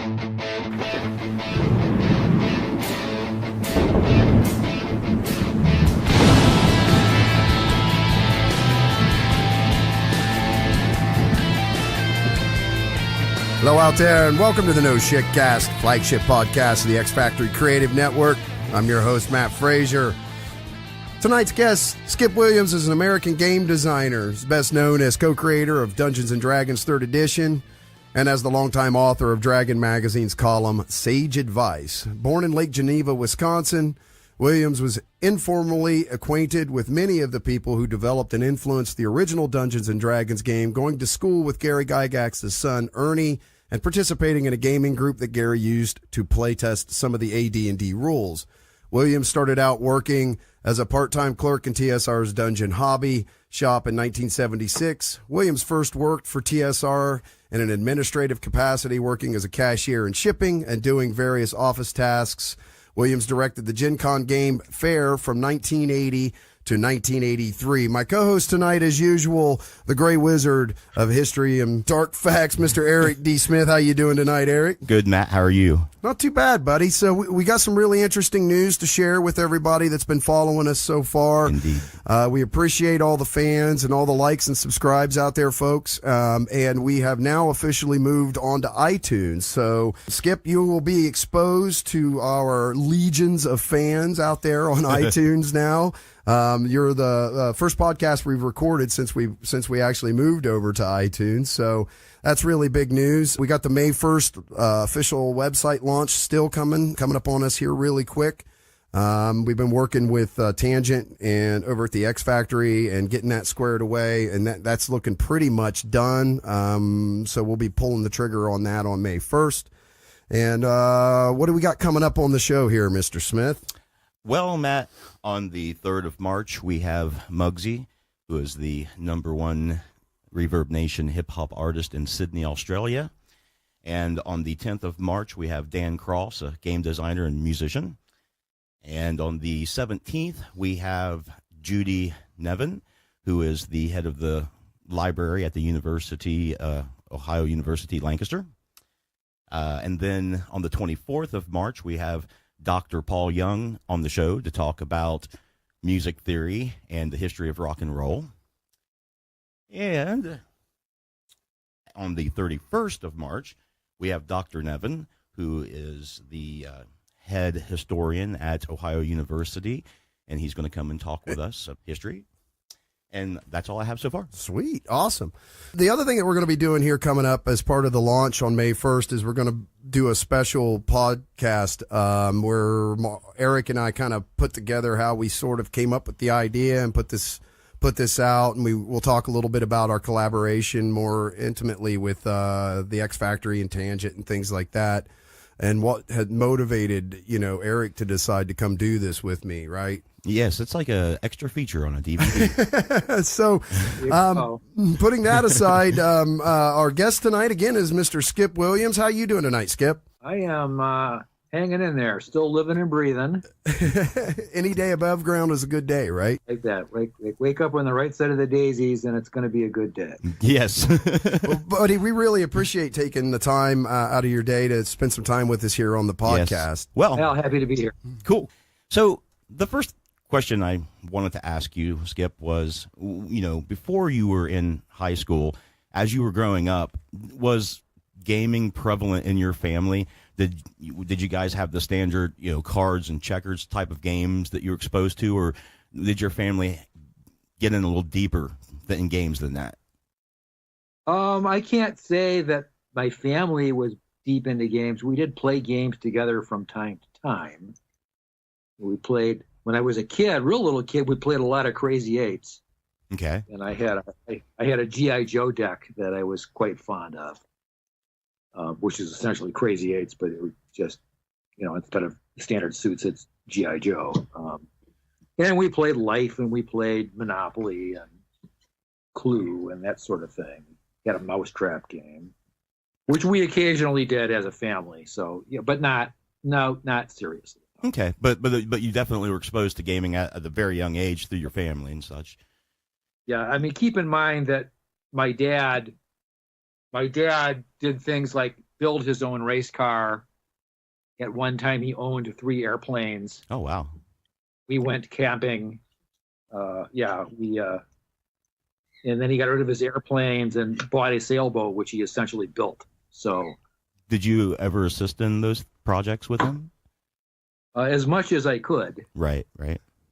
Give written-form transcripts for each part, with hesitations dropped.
Hello out there, and welcome to the No Shit Cast, flagship podcast of the X Factory Creative Network. I'm your host, Matt Frazier. Tonight's guest, Skip Williams, is an American game designer. He's best known as co-creator of Dungeons & Dragons 3rd Edition and as the longtime author of Dragon Magazine's column, Sage Advice. Born in Lake Geneva, Wisconsin, Williams was informally acquainted with many of the people who developed and influenced the original Dungeons & Dragons game, going to school with Gary Gygax's son, Ernie, and participating in a gaming group that Gary used to playtest some of the AD&D rules. Williams started out working as a part-time clerk in TSR's Dungeon Hobby shop in 1976. Williams first worked for TSR in an administrative capacity, working as a cashier in shipping and doing various office tasks. Williams directed the Gen Con game fair from 1980 to 1983. My co-host tonight, as usual, the gray wizard of history and dark facts, Mr. Eric D. Smith. How you doing tonight, Eric? Good, Matt. How are you? Not too bad, buddy. So we got some really interesting news to share with everybody that's been following us so far. Indeed. We appreciate all the fans and all the likes and subscribes out there, folks. And we have now officially moved on to iTunes. So, Skip, you will be exposed to our legions of fans out there on iTunes now. You're the first podcast we've recorded since we actually moved over to iTunes. So that's really big news. We got the May 1st official website launch still coming up on us here really quick. We've been working with Tangent and over at the X Factory and getting that squared away, and that's looking pretty much done. So we'll be pulling the trigger on that on May 1st. And what do we got coming up on the show here, Mr. Smith? Well, Matt, on the 3rd of March, we have Muggsy, who is the #1 Reverb Nation hip-hop artist in Sydney, Australia. And on the 10th of March, we have Dan Cross, a game designer and musician. And on the 17th, we have Judy Nevin, who is the head of the library at the University, Ohio University, Lancaster. And then on the 24th of March, we have Dr. Paul Young on the show to talk about music theory and the history of rock and roll. And on the 31st of March, we have Dr. Nevin, who is the head historian at Ohio University, and he's going to come and talk with us of history. And that's all I have so far. Sweet. Awesome. The other thing that we're going to be doing here coming up as part of the launch on May 1st is we're going to do a special podcast where Eric and I kind of put together how we sort of came up with the idea and put this out, and we'll talk a little bit about our collaboration more intimately with the X Factory and Tangent and things like that, and what had motivated, Eric to decide to come do this with me, right? Yes, it's like an extra feature on a DVD. So, putting that aside, our guest tonight again is Mr. Skip Williams. How you doing tonight, Skip? I am hanging in there, still living and breathing. Any day above ground is a good day, right? Like that. Wake up on the right side of the daisies, and it's going to be a good day. Yes. Well, buddy, we really appreciate taking the time out of your day to spend some time with us here on the podcast. Yes. Well, happy to be here. Cool. So the first question I wanted to ask you, Skip, was, before you were in high school, as you were growing up, was gaming prevalent in your family? Did you guys have the standard, cards and checkers type of games that you were exposed to, or did your family get in a little deeper in games than that? I can't say that my family was deep into games. We did play games together from time to time. We played, when I was a kid, real little kid, we played a lot of Crazy Eights. Okay. And I had a G.I. Joe deck that I was quite fond of, which is essentially Crazy Eights, but it was just, instead of standard suits, it's G.I. Joe. And we played Life, and we played Monopoly and Clue and that sort of thing. We had a mousetrap game, which we occasionally did as a family. So, but not seriously. Okay, but you definitely were exposed to gaming at a very young age through your family and such. Yeah, I mean, keep in mind that my dad did things like build his own race car. At one time, he owned 3 airplanes. Oh, wow. We went camping. And then he got rid of his airplanes and bought a sailboat, which he essentially built. So, did you ever assist in those projects with him? As much as I could. Right.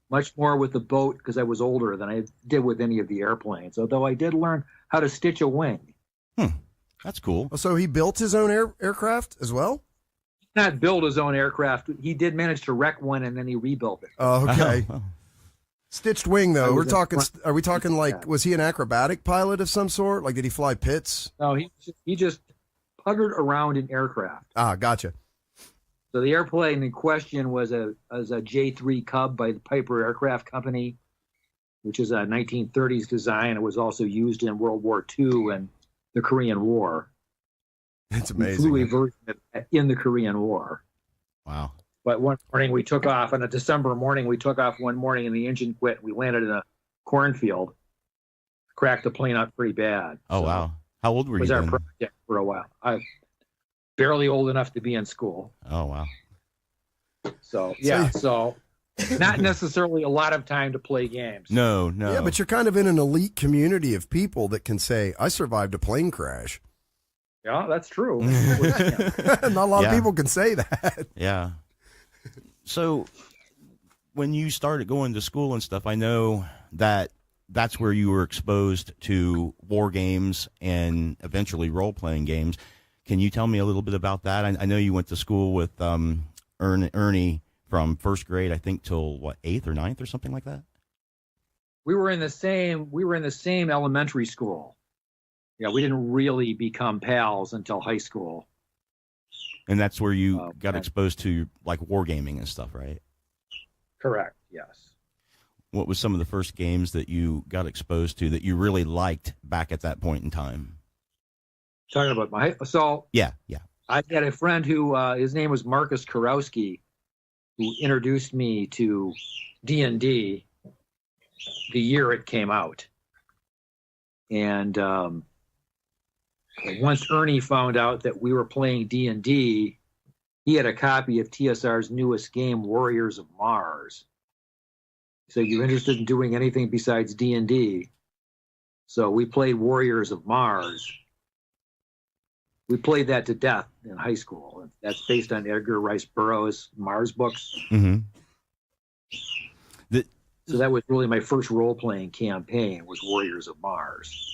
Much more with the boat because I was older than I did with any of the airplanes. Although I did learn how to stitch a wing. That's cool. So he built his own aircraft as well? Not build his own aircraft. He did manage to wreck one and then he rebuilt it. Oh, okay. Oh. Stitched wing, though. Are we talking like, Yeah. was he an acrobatic pilot of some sort? Like, did he fly pits? No, he just puttered around in aircraft. Ah, gotcha. So the airplane in question was a J-3 Cub by the Piper Aircraft Company, which is a 1930s design. It was also used in World War II and the Korean War. It's We flew a amazing. version of it in the Korean War. Wow. But one morning we took off, on a December morning, we took off one morning and the engine quit. We landed in a cornfield, cracked the plane up pretty bad. Oh, So wow. How old were it you was our then? project for a while. I'm barely old enough to be in school. Oh, wow. So, so not necessarily a lot of time to play games. No. Yeah, but you're kind of in an elite community of people that can say, I survived a plane crash. Yeah, that's true. Not a lot of Yeah. people can say that. Yeah. So when you started going to school and stuff, I know that that's where you were exposed to war games and eventually role-playing games. Can you tell me a little bit about that? I know you went to school with Ernie from first grade, I think, till what, 8th or 9th or something like that? We were in the same elementary school. Yeah, we didn't really become pals until high school. And that's where you got Okay. exposed to like wargaming and stuff, right? Correct. Yes. What was some of the first games that you got exposed to that you really liked back at that point in time? Talking about Yeah. I had a friend who his name was Marcus Kurowski, who introduced me to D&D the year it came out. And once Ernie found out that we were playing D&D, he had a copy of TSR's newest game, Warriors of Mars. He said, "You interested in doing anything besides D&D?" So we played Warriors of Mars. We played that to death in high school. That's based on Edgar Rice Burroughs' Mars books. Mm-hmm. So that was really my first role-playing campaign, was Warriors of Mars.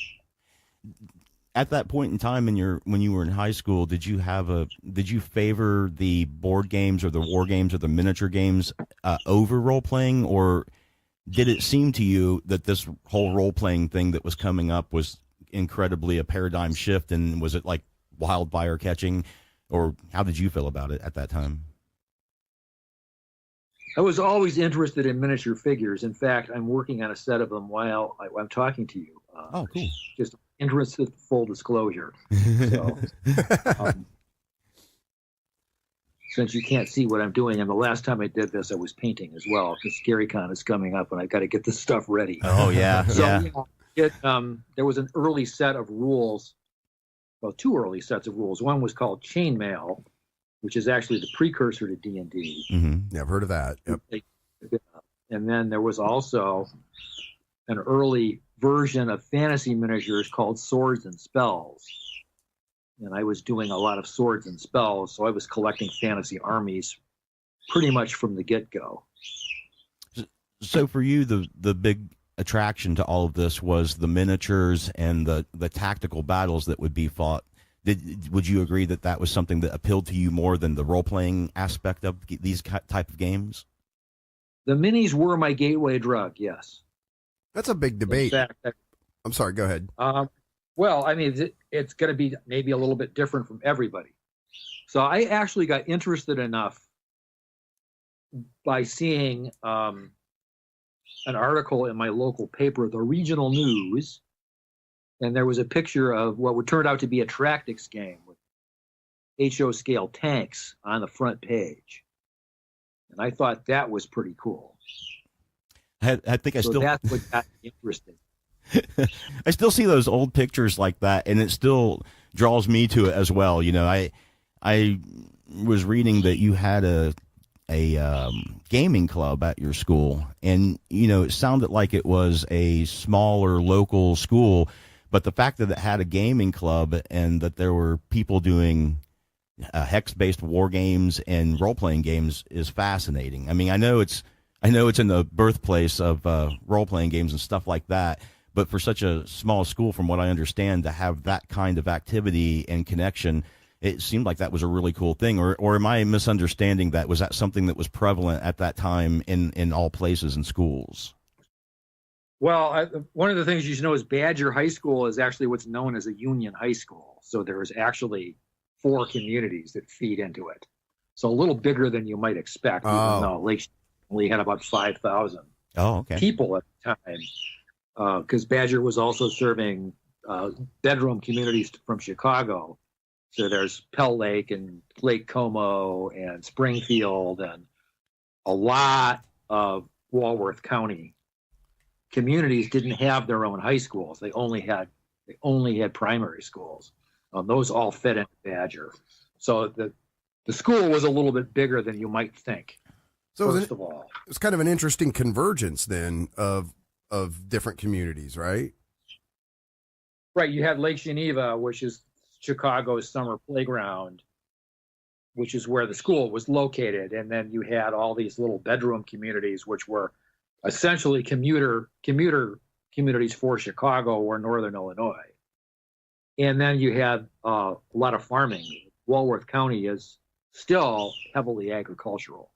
At that point in time when you were in high school, did you favor the board games or the war games or the miniature games over role playing, or did it seem to you that this whole role playing thing that was coming up was incredibly a paradigm shift, and was it like wildfire catching, or how did you feel about it at that time? I was always interested in miniature figures. In fact, I'm working on a set of them while I'm talking to you. Oh, cool. Just interested, full disclosure. So, since you can't see what I'm doing, and the last time I did this, I was painting as well, because GaryCon is coming up, and I got to get this stuff ready. Oh, yeah. So there was an early set of rules, well, 2 early sets of rules. One was called Chainmail, which is actually the precursor to D&D. Mm-hmm. Yeah, I've heard of that. Yep. And then there was also an early version of fantasy miniatures called Swords and Spells. And I was doing a lot of swords and spells, so I was collecting fantasy armies pretty much from the get-go. So for you, the big attraction to all of this was the miniatures and the tactical battles that would be fought. Would you agree that that was something that appealed to you more than the role-playing aspect of these type of games? The minis were my gateway drug, yes. That's a big debate. In fact, I'm sorry, go ahead. well, I mean, it's going to be maybe a little bit different from everybody. So I actually got interested enough by seeing an article in my local paper, the Regional News, and there was a picture of what would turn out to be a Tractix game with HO scale tanks on the front page. And I thought that was pretty cool. I think So that's what got me interested. I still see those old pictures like that, and it still draws me to it as well. You know, I was reading that you had a gaming club at your school, and it sounded like it was a smaller local school, but the fact that it had a gaming club and that there were people doing hex-based war games and role-playing games is fascinating. I mean, I know it's in the birthplace of role-playing games and stuff like that, but for such a small school, from what I understand, to have that kind of activity and connection, it seemed like that was a really cool thing. Or am I misunderstanding that? Was that something that was prevalent at that time in all places and schools? Well, one of the things you should know is Badger High School is actually what's known as a union high school. So there's actually 4 communities that feed into it. So a little bigger than you might expect, even though Lake only had about 5,000 people at the time. Because Badger was also serving bedroom communities from Chicago. So there's Pell Lake and Lake Como and Springfield and a lot of Walworth County communities didn't have their own high schools. They only had primary schools. Those all fed into Badger. So the school was a little bit bigger than you might think. So first of all, it's kind of an interesting convergence then of different communities, right? Right. You had Lake Geneva, which is Chicago's summer playground, which is where the school was located. And then you had all these little bedroom communities, which were essentially commuter communities for Chicago or Northern Illinois. And then you had a lot of farming. Walworth County is still heavily agricultural.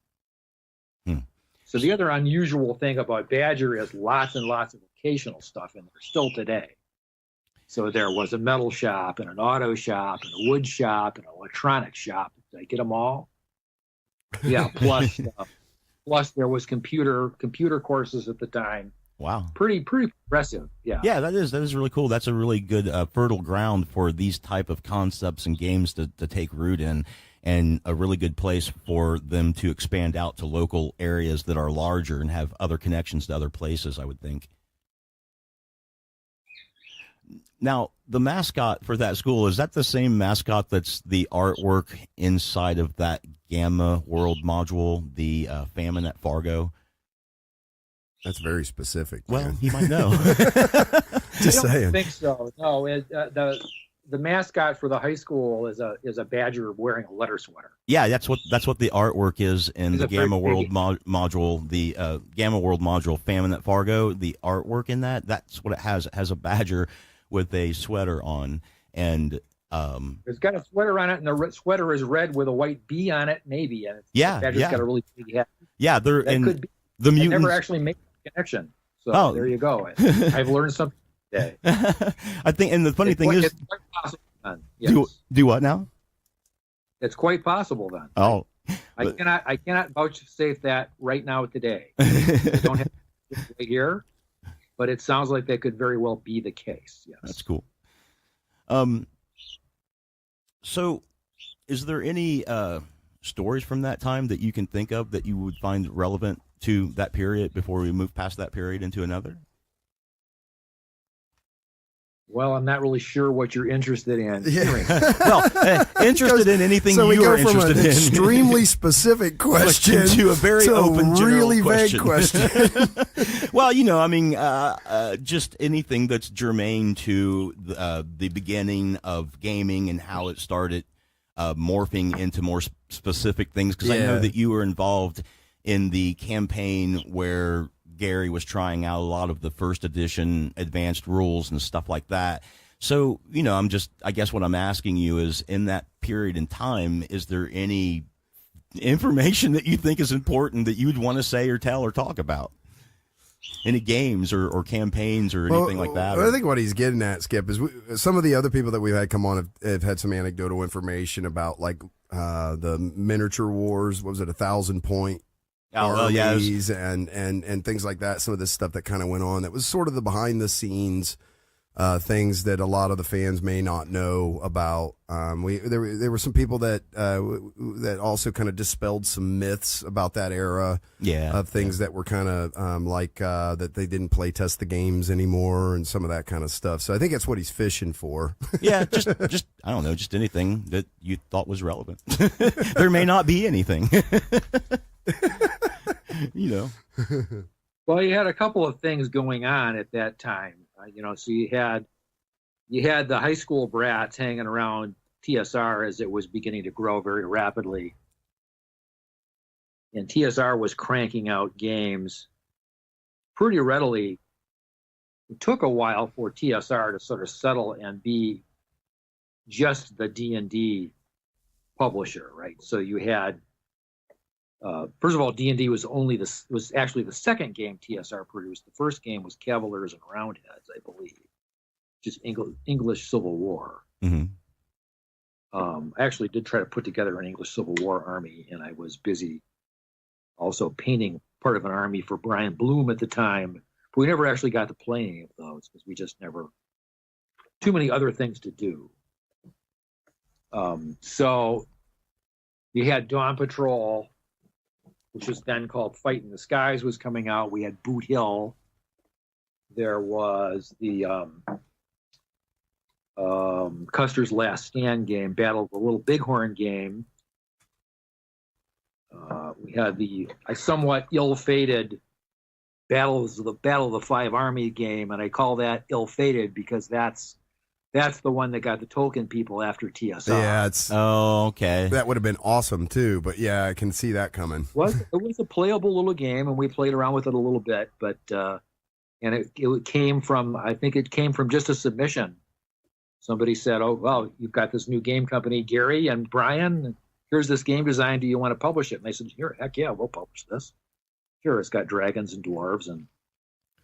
So the other unusual thing about Badger is lots and lots of vocational stuff in there still today. So there was a metal shop and an auto shop and a wood shop and an electronics shop. Did I get them all? Yeah. Plus there was computer courses at the time. Wow. Pretty progressive. Yeah. Yeah, that is really cool. That's a really good fertile ground for these type of concepts and games to take root in, and a really good place for them to expand out to local areas that are larger and have other connections to other places, I would think. Now, the mascot for that school, is that the same mascot that's the artwork inside of that Gamma World module, the Famine at Fargo? That's very specific. Well, man. you might know. Just saying. I don't think so. No, the mascot for the high school is a badger wearing a letter sweater. Yeah, that's what the artwork is in the Gamma World module, the Gamma World module, Famine at Fargo. The artwork in that's what it has. It has a badger with a sweater on, and it's got a sweater on it, and the sweater is red with a white bee on it, maybe. And the badger's got a really big head. Yeah, could be. The mutants. I never actually made a connection. So there you go. I've learned something today. I think, and the funny thing is, it's quite possible then. Yes. Do what now? It's quite possible then. Oh, I cannot vouchsafe that right now today. I don't have it right here, but it sounds like that could very well be the case. Yes, that's cool. So, is there any stories from that time that you can think of that you would find relevant to that period before we move past that period into another? Well, I'm not really sure what you're interested in. Yeah. Well, interested in anything so you are interested in. So we go from an extremely specific question to a very open, really vague question. Well, just anything that's germane to the beginning of gaming and how it started morphing into more specific things. Because I know that you were involved in the campaign where Gary was trying out a lot of the first edition advanced rules and stuff like that. So, I guess what I'm asking you is, in that period in time, is there any information that you think is important that you would want to say or tell or talk about? Any games or campaigns or anything like that? I think what he's getting at, Skip, is some of the other people that we've had come on have had some anecdotal information about, the miniature wars. What was it, 1,000 point armies and things like that. Some of this stuff that kind of went on that was sort of the behind the scenes things that a lot of the fans may not know about. There were some people that also kind of dispelled some myths about that era. Of things that were kind of that they didn't play test the games anymore and some of that kind of stuff. So I think that's what he's fishing for. Yeah, just I don't know, just anything that you thought was relevant. There may not be anything. Well, you had a couple of things going on at that time. So you had the high school brats hanging around TSR as it was beginning to grow very rapidly. And TSR was cranking out games pretty readily. It took a while for TSR to sort of settle and be just the D&D publisher, right? So you had, first of all, D&D was actually the second game TSR produced. The first game was Cavaliers and Roundheads, I believe, just English Civil War. Mm-hmm. I actually did try to put together an English Civil War army, and I was busy also painting part of an army for Brian Bloom at the time. But we never actually got to play any of those because we just never, too many other things to do. So you had Dawn Patrol, which was then called Fight in the Skies, was coming out. We had Boot Hill. There was the Custer's Last Stand game, Battle of the Little Bighorn game. We had the somewhat ill-fated Battle of the Five Army game, and I call that ill-fated because that's the one that got the Tolkien people after TSR. Yeah, okay. That would have been awesome too, but yeah, I can see that coming. It was a playable little game, and we played around with it a little bit, but and it came from, I think it came from just a submission. Somebody said, "Oh, well, you've got this new game company, Gary and Brian. Here's this game design. Do you want to publish it?" And they said, "Here, heck yeah, we'll publish this. Sure, it's got dragons and dwarves and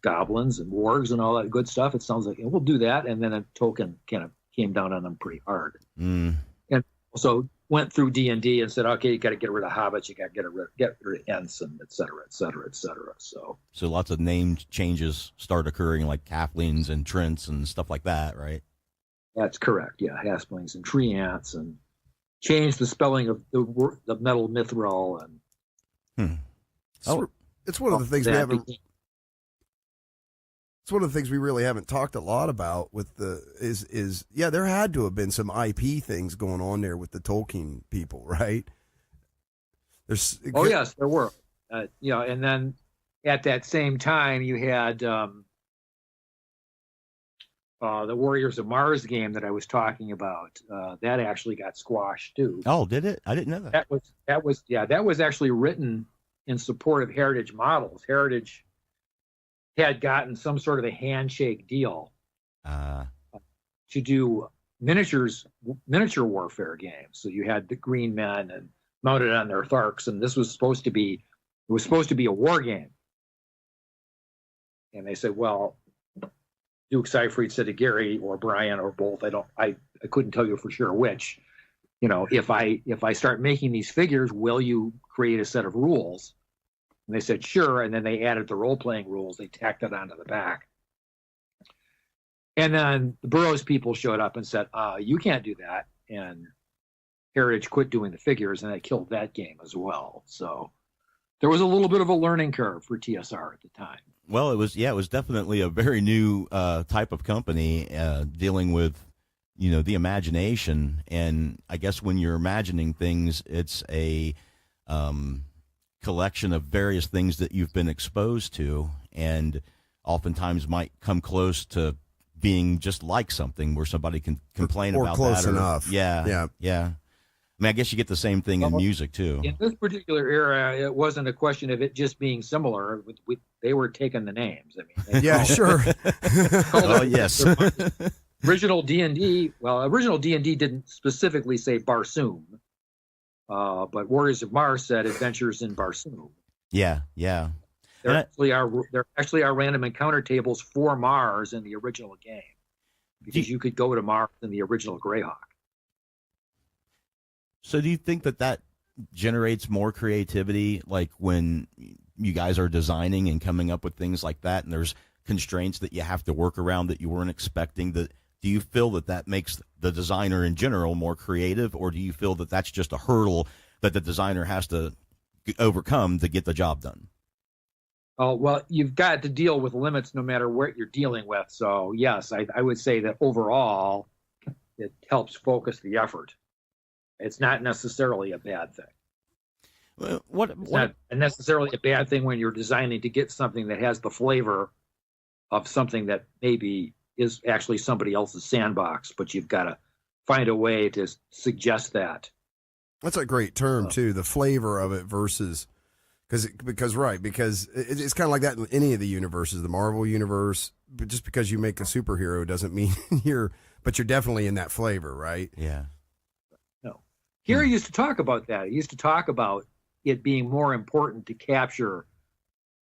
goblins and wargs and all that good stuff. It sounds like we'll do that." And then a Tolkien kind of came down on them pretty hard, and also went through D&D and said, "Okay, you got to get rid of hobbits, you got to get rid of ents, and et cetera, et cetera, et cetera." So lots of name changes start occurring, like Kathleens and Trents and stuff like that, right? That's correct. Yeah, Hasplings and tree ants, and changed the spelling of the metal mithril, and it's one of the things we haven't. It's one of the things we really haven't talked a lot about with there had to have been some IP things going on there with the Tolkien people, right? Yes, there were. And then at that same time you had the Warriors of Mars game that I was talking about. That actually got squashed too. Oh, did it? I didn't know that. That was actually written in support of Heritage Models. Heritage had gotten some sort of a handshake deal to do miniature warfare games. So you had the Green Men and mounted on their Tharks, and this was supposed to be a war game. And they said, well, Duke Seyfried said to Gary or Brian or both, I couldn't tell you for sure which, if I start making these figures, will you create a set of rules? And they said, sure. And then they added the role-playing rules. They tacked it onto the back. And then the Burroughs people showed up and said, you can't do that. And Heritage quit doing the figures, and that killed that game as well. So there was a little bit of a learning curve for TSR at the time. Well, it was definitely a very new type of company dealing with, the imagination. And I guess when you're imagining things, it's a collection of various things that you've been exposed to, and oftentimes might come close to being just like something where somebody can complain or about close that. Enough. Yeah. I mean, I guess you get the same thing in music too. In this particular era, it wasn't a question of it just being similar. They were taking the names. I mean, yeah, sure. Oh, yes. Original D&D. Well, original D&D didn't specifically say Barsoom, but Warriors of Mars said Adventures in Barsoom. Yeah. There actually are random encounter tables for Mars in the original game, because you could go to Mars in the original Greyhawk. So do you think that generates more creativity, like when you guys are designing and coming up with things like that, and there's constraints that you have to work around that you weren't expecting? Do you feel that makes the designer in general more creative, or do you feel that that's just a hurdle that the designer has to overcome to get the job done? Oh, well, you've got to deal with limits no matter what you're dealing with. So, yes, I would say that overall it helps focus the effort. It's not necessarily a bad thing. It's not necessarily a bad thing when you're designing to get something that has the flavor of something that maybe is actually somebody else's sandbox, but you've got to find a way to suggest that. That's a great term too, the flavor of it versus because it's kind of like that in any of the universes, the Marvel universe. But just because you make a superhero doesn't mean but you're definitely in that flavor, right? Yeah. No. Gary used to talk about that. He used to talk about it being more important to capture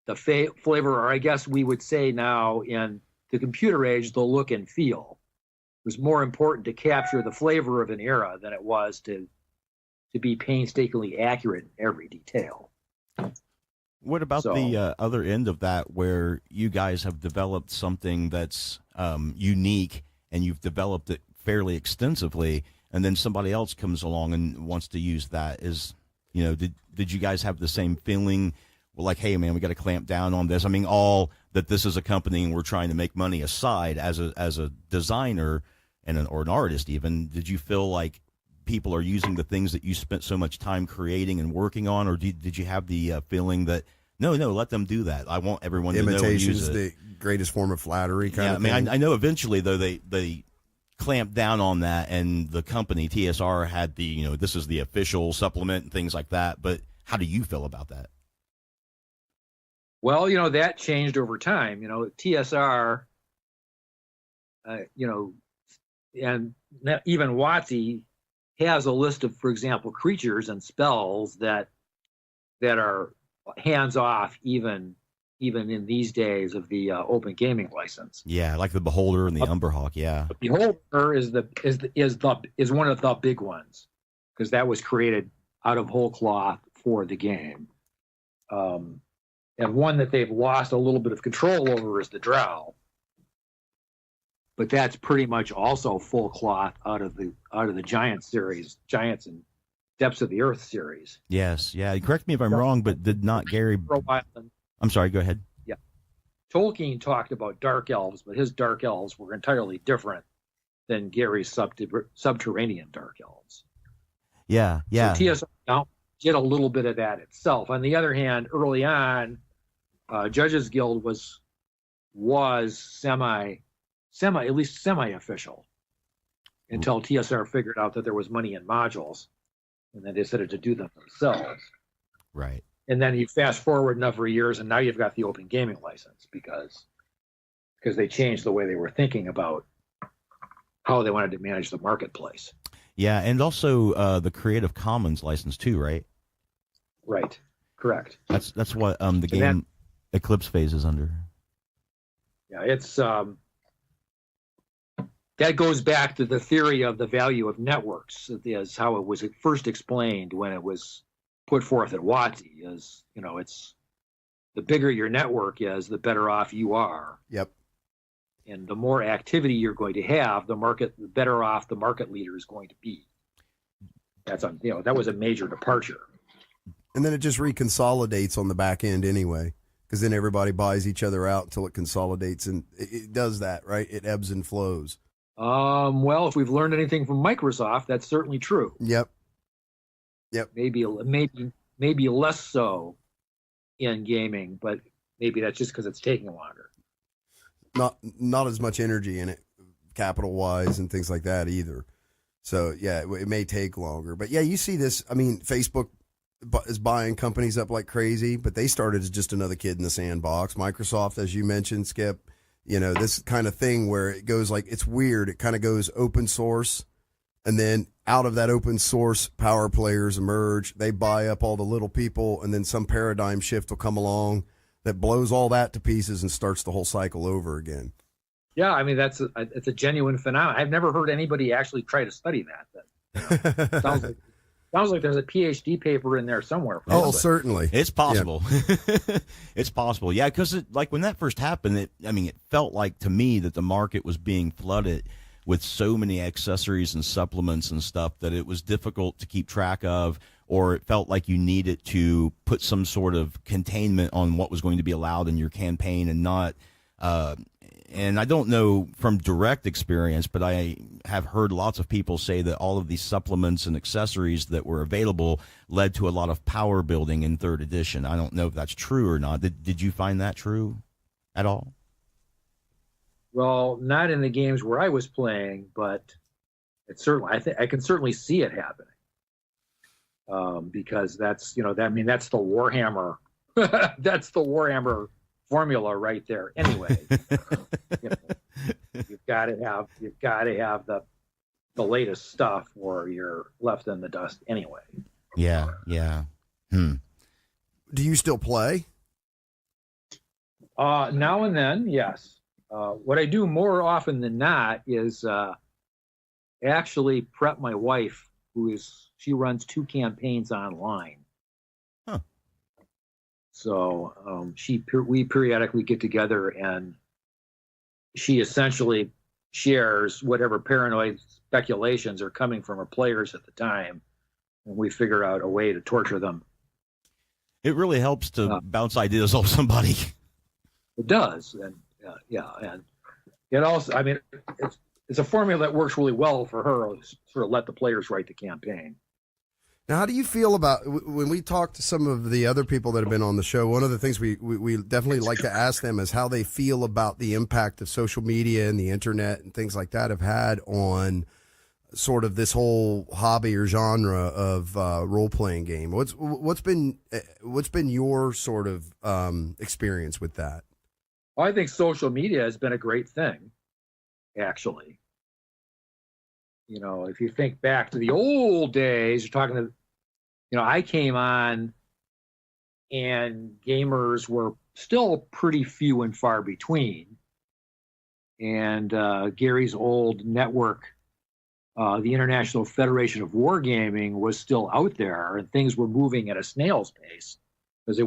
the flavor, or I guess we would say now in the computer age, the look and feel. It was more important to capture the flavor of an era than it was to be painstakingly accurate in every detail. What about the other end of that, where you guys have developed something that's unique and you've developed it fairly extensively, and then somebody else comes along and wants to use that? Did you guys have the same feeling? Well, like, hey, man, we got to clamp down on this. I mean, all that this is a company and we're trying to make money aside, as a designer or an artist even, did you feel like people are using the things that you spent so much time creating and working on, or did you have the feeling that no, let them do that? I want everyone to know and use it. Imitation's the greatest form of flattery kind of thing. I mean, I know eventually, though, they clamped down on that, and the company, TSR, had the, this is the official supplement and things like that. But how do you feel about that? Well, that changed over time. TSR, and even WotC has a list of, for example, creatures and spells that are hands off, even in these days of the open gaming license. Yeah, like the Beholder and the Umberhawk. Yeah, the Beholder is one of the big ones, because that was created out of whole cloth for the game. And one that they've lost a little bit of control over is the Drow. But that's pretty much also full cloth out of the Giants series, Giants and Depths of the Earth series. Yes, yeah. Correct me if I'm wrong, but did not Gary? I'm sorry. Go ahead. Yeah, Tolkien talked about dark elves, but his dark elves were entirely different than Gary's subterranean dark elves. Yeah. So TSR did a little bit of that itself. On the other hand, early on, Judges Guild was at least semi-official until TSR figured out that there was money in modules, and then they decided to do them themselves. Right. And then you fast forward a number of years, and now you've got the open gaming license because they changed the way they were thinking about how they wanted to manage the marketplace. Yeah, and also the Creative Commons license too, right? Right. Correct. That's what the game Eclipse Phase is under. Yeah, it's that goes back to the theory of the value of networks. Is how it was first explained when it was put forth at WotC. It's the bigger your network is, the better off you are. Yep. And the more activity you're going to have, the better off the market leader is going to be. That was a major departure. And then it just reconsolidates on the back end anyway, because then everybody buys each other out until it consolidates, and it does that, right? It ebbs and flows. Well, if we've learned anything from Microsoft, that's certainly true. Yep. Maybe less so in gaming, but maybe that's just because it's taking longer. Not as much energy in it, capital wise and things like that either. So yeah, it may take longer, but yeah, you see this. I mean, Facebook is buying companies up like crazy, but they started as just another kid in the sandbox. Microsoft, as you mentioned, Skip, this kind of thing where it goes like, it's weird. It kind of goes open source, and then out of that open source, power players emerge. They buy up all the little people, and then some paradigm shift will come along that blows all that to pieces and starts the whole cycle over again. Yeah, I mean, it's a genuine phenomenon. I've never heard anybody actually try to study that. Sounds like Sounds like there's a PhD paper in there somewhere. Oh, certainly. It's possible. Yeah. It's possible. Yeah, because like when that first happened, it felt like to me that the market was being flooded with so many accessories and supplements and stuff that it was difficult to keep track of, or it felt like you needed to put some sort of containment on what was going to be allowed in your campaign and not. And I don't know from direct experience, but I have heard lots of people say that all of these supplements and accessories that were available led to a lot of power building in third edition. I don't know if that's true or not. Did you find that true at all? Well, not in the games where I was playing, but it's certainly, I can certainly see it happening. Because that's, that's the Warhammer, that's the Warhammer formula right there. Anyway, you've got to have the latest stuff, or you're left in the dust anyway. Yeah. Do you still play? Now and then, yes. What I do more often than not is actually prep my wife, she runs 2 campaigns online. Huh. So we periodically get together, and she essentially shares whatever paranoid speculations are coming from her players at the time, and we figure out a way to torture them. It really helps to bounce ideas off somebody. It does, and and it also, it's a formula that works really well for her. Sort of let the players write the campaign. Now, how do you feel about when we talk to some of the other people that have been on the show? One of the things we definitely like to ask them is how they feel about the impact of social media and the internet and things like that have had on sort of this whole hobby or genre of role-playing game. What's been your sort of experience with that? I think social media has been a great thing, actually. If you think back to the old days, you're talking to, I came on and gamers were still pretty few and far between. And Gary's old network, the International Federation of Wargaming, was still out there, and things were moving at a snail's pace because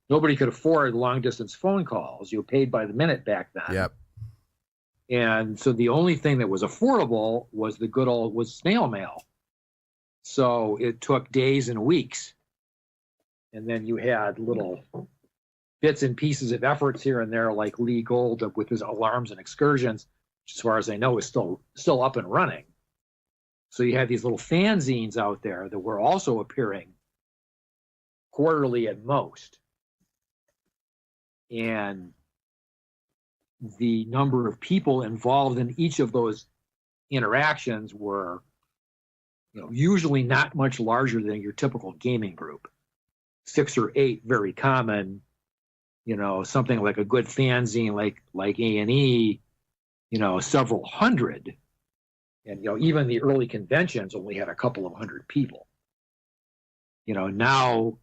nobody could afford long distance phone calls. You were paid by the minute back then. Yep. And so the only thing that was affordable was snail mail. So it took days and weeks. And then you had little bits and pieces of efforts here and there, like Lee Gold with his alarms and excursions, which as far as I know is still up and running. So you had these little fanzines out there that were also appearing quarterly at most. And the number of people involved in each of those interactions were, usually not much larger than your typical gaming group. 6 or 8, very common. Something like a good fanzine like A&E, several hundred. And even the early conventions only had a couple of hundred people. Now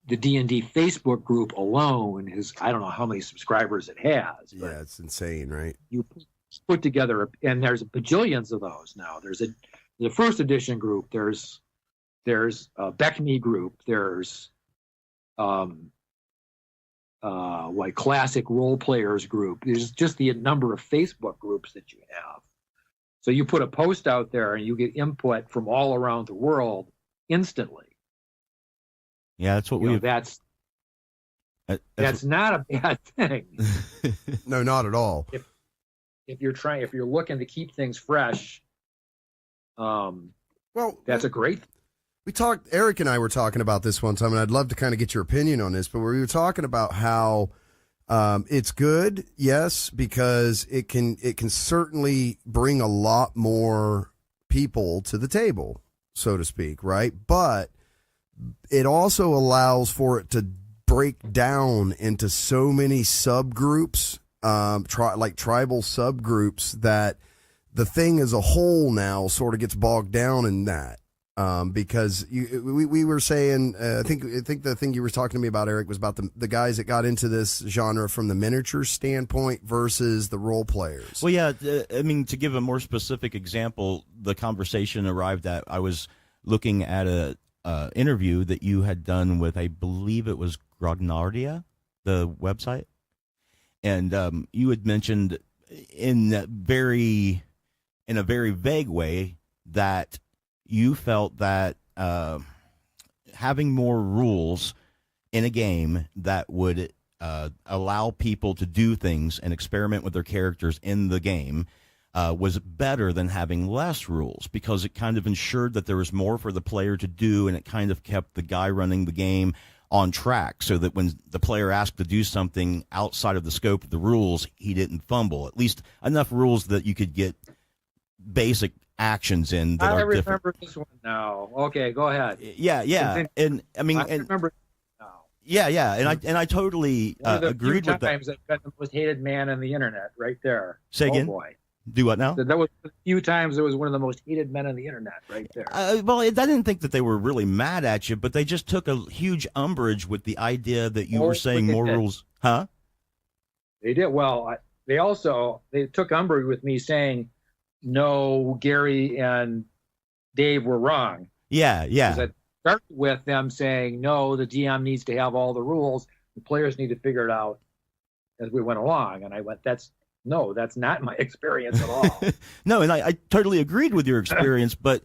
the D&D Facebook group alone is, I don't know how many subscribers it has. But yeah, it's insane, right? You put together, and there's bajillions of those now. There's the first edition group. There's a Beckme group. There's like classic role players group. There's just the number of Facebook groups that you have. So you put a post out there, and you get input from all around the world instantly. Yeah, that's what that's not a bad thing. No, not at all. If you're looking to keep things fresh, that's a great thing. Eric and I were talking about this one time, and I'd love to kind of get your opinion on this, but we were talking about how it's good, yes, because it can certainly bring a lot more people to the table, so to speak, right? But it also allows for it to break down into so many subgroups, like tribal subgroups, that the thing as a whole now sort of gets bogged down in that. Because we were saying, I think the thing you were talking to me about, Eric, was about the guys that got into this genre from the miniature standpoint versus the role players. Well, yeah, to give a more specific example, the conversation arrived at, I was looking at a interview that you had done with, I believe it was Grognardia, the website, and you had mentioned in a very vague way that you felt that having more rules in a game that would allow people to do things and experiment with their characters in the game was better than having less rules, because it kind of ensured that there was more for the player to do, and it kind of kept the guy running the game on track, so that when the player asked to do something outside of the scope of the rules, he didn't fumble. At least enough rules that you could get basic actions in that I are different. remember this one now. Okay, go ahead. Yeah. And I mean, I remember now. Yeah, and I totally agreed with that. Times I've been the most hated man on the internet, right there. Say again? Oh boy. Do what now? That was a few times. It was one of the most hated men on the internet, right there. Well, I didn't think that they were really mad at you, but they just took a huge umbrage with the idea that you were saying more rules, huh? They did. Well, they took umbrage with me saying, no, Gary and Dave were wrong. Yeah. It started with them saying, no, the GM needs to have all the rules. The players need to figure it out as we went along. And I went, that's not my experience at all. No, and I totally agreed with your experience, but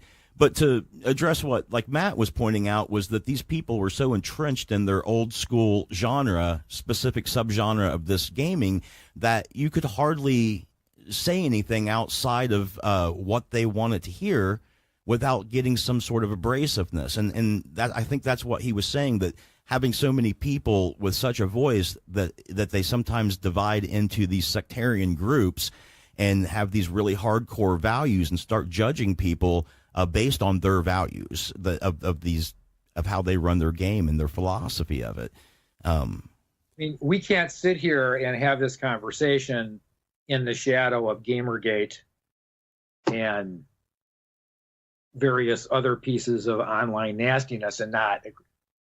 to address what like Matt was pointing out was that these people were so entrenched in their old school genre, specific subgenre of this gaming, that you could hardly say anything outside of what they wanted to hear without getting some sort of abrasiveness. And that, I think that's what he was saying, that having so many people with such a voice that they sometimes divide into these sectarian groups and have these really hardcore values and start judging people based on their values of how they run their game and their philosophy of it. I mean, we can't sit here and have this conversation in the shadow of Gamergate and various other pieces of online nastiness and not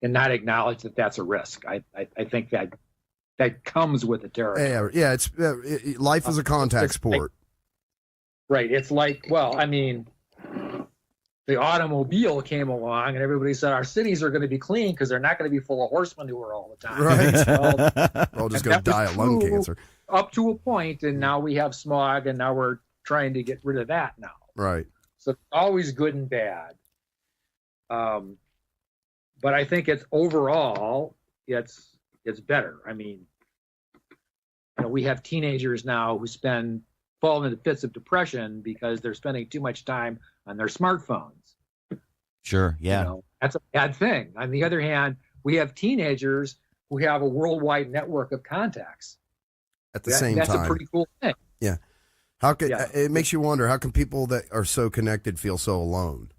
acknowledge that that's a risk. I think that comes with the territory. Yeah, it's life is a contact sport. Right. It's like, well, I mean, the automobile came along and everybody said our cities are going to be clean because they're not going to be full of horse manure all the time. Right. Well, we're all just going to die of lung cancer. Up to a point, and now we have smog, and now we're trying to get rid of that now. Right. So it's always good and bad. But I think it's overall, it's better. I mean, we have teenagers now who fall into fits of depression because they're spending too much time on their smartphones. Sure, yeah. That's a bad thing. On the other hand, we have teenagers who have a worldwide network of contacts. At the same time. That's a pretty cool thing. Yeah. It makes you wonder, how can people that are so connected feel so alone?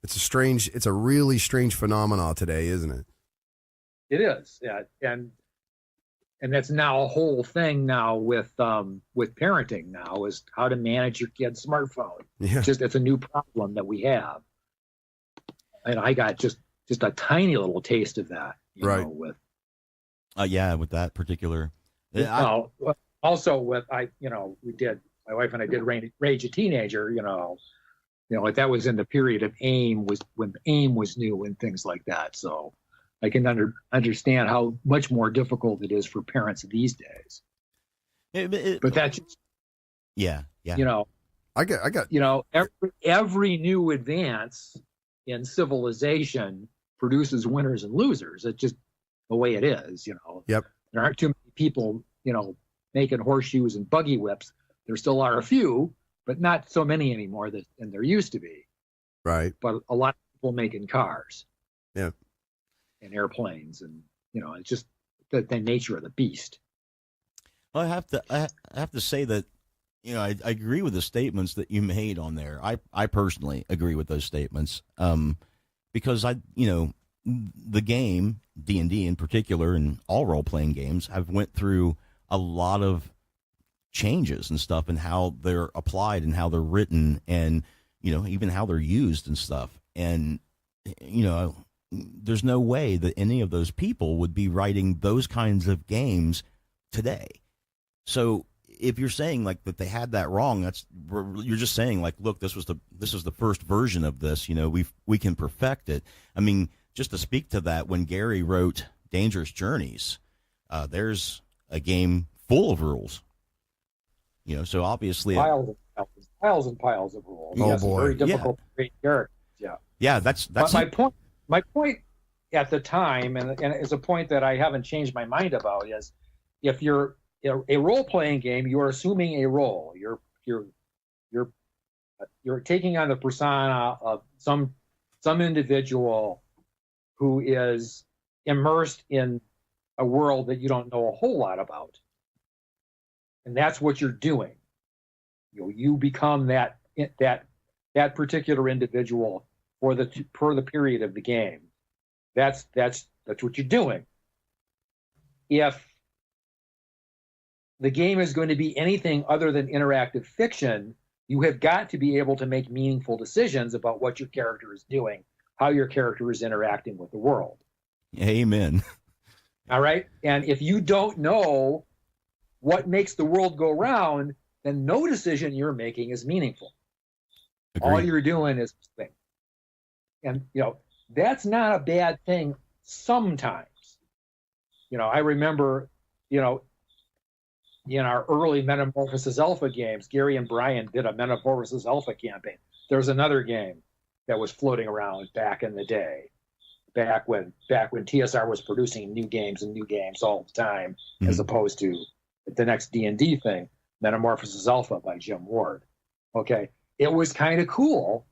It's a really strange phenomenon today, isn't it? It is. Yeah. And that's now a whole thing now with parenting now, is how to manage your kid's smartphone. Yeah. It's a new problem that we have. And I got just a tiny little taste of that, right. With that particular. Also with my wife and I did Rage a Teenager, that was in the period of AIM, when AIM was new and things like that. So I can understand how much more difficult it is for parents these days. But that's just, yeah. I got every new advance in civilization produces winners and losers. It's just the way it is. Yep. There aren't too many people making horseshoes and buggy whips. There still are a few, but not so many anymore than there used to be. Right. But a lot of people making cars. Yeah. And airplanes, and it's just the nature of the beast. Well, I have to say that I agree with the statements that you made on there. I personally agree with those statements because the game D&D in particular, and all role playing games, have went through a lot of changes and stuff, and how they're applied and how they're written, and even how they're used and stuff. And there's no way that any of those people would be writing those kinds of games today. So if you're saying like that they had that wrong, you're just saying like, look, this was the first version of this. We can perfect it. I mean, just to speak to that, when Gary wrote Dangerous Journeys, there's a game full of rules. So obviously piles and piles of rules. Oh, yes, boy. Very difficult to create characters. Yeah. Yeah, that's But my point at the time, and it's a point that I haven't changed my mind about, is if you're a role-playing game, you're assuming a role. You're taking on the persona of some individual who is immersed in a world that you don't know a whole lot about, and that's what you're doing. You become that particular individual for the period of the game. That's what you're doing. If the game is going to be anything other than interactive fiction, you have got to be able to make meaningful decisions about what your character is doing, how your character is interacting with the world. Amen. All right? And if you don't know what makes the world go round, then no decision you're making is meaningful. Agreed. All you're doing is thing. And, that's not a bad thing sometimes. I remember, in our early Metamorphosis Alpha games, Gary and Brian did a Metamorphosis Alpha campaign. There was another game that was floating around back in the day, back when TSR was producing new games all the time, as opposed to the next D&D thing, Metamorphosis Alpha by Jim Ward. Okay, it was kind of cool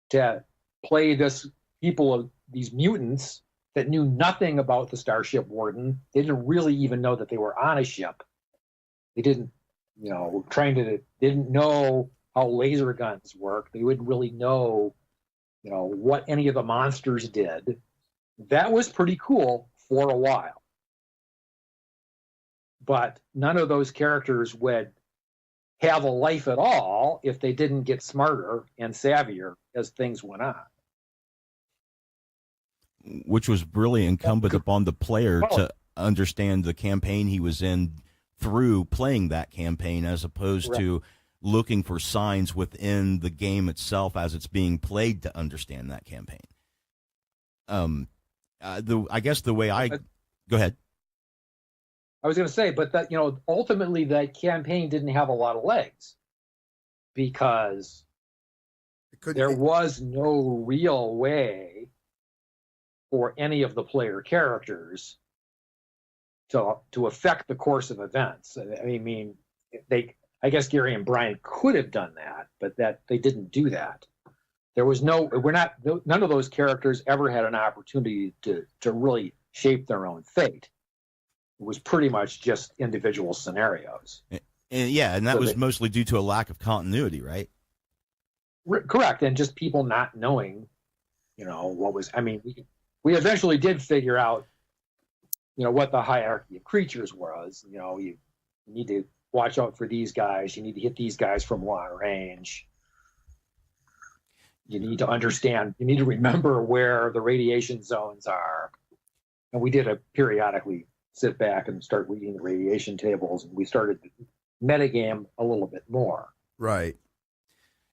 to play these mutants that knew nothing about the Starship Warden. They didn't really even know that they were on a ship. They didn't, didn't know how laser guns work. They wouldn't really know, what any of the monsters did. That was pretty cool for a while. But none of those characters would have a life at all if they didn't get smarter and savvier as things went on. Which was really incumbent upon the player to understand the campaign he was in through playing that campaign, as opposed to looking for signs within the game itself as it's being played to understand that campaign. I guess the way go ahead. I was going to say, but that, ultimately that campaign didn't have a lot of legs because there was no real way for any of the player characters to affect the course of events. I mean, I guess Gary and Brian could have done that, but that they didn't do that. There was none of those characters ever had an opportunity to really shape their own fate. It was pretty much just individual scenarios. And that was mostly due to a lack of continuity, right? Correct, and just people not knowing, what was. I mean, we eventually did figure out, what the hierarchy of creatures was. You need to watch out for these guys. You need to hit these guys from long range. You need to understand. You need to remember where the radiation zones are. And we did periodically sit back and start reading the radiation tables, and we started to metagame a little bit more. Right.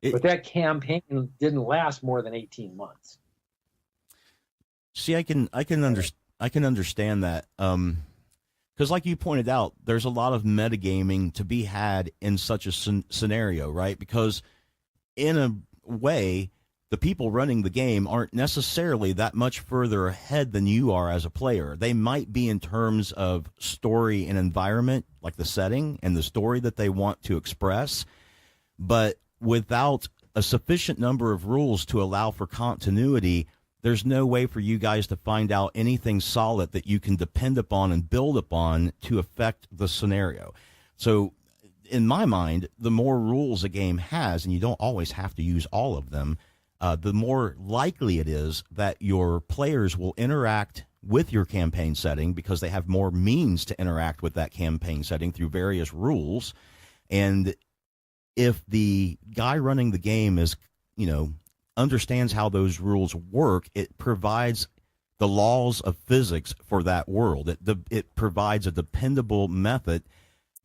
But that campaign didn't last more than 18 months. See, I can understand that, because like you pointed out, there's a lot of metagaming to be had in such a scenario, right? Because in a way, the people running the game aren't necessarily that much further ahead than you are as a player. They might be in terms of story and environment, like the setting and the story that they want to express, but without a sufficient number of rules to allow for continuity, there's no way for you guys to find out anything solid that you can depend upon and build upon to affect the scenario. So in my mind, the more rules a game has, and you don't always have to use all of them, the more likely it is that your players will interact with your campaign setting because they have more means to interact with that campaign setting through various rules. And if the guy running the game is, understands how those rules work, it provides the laws of physics for that world. It provides a dependable method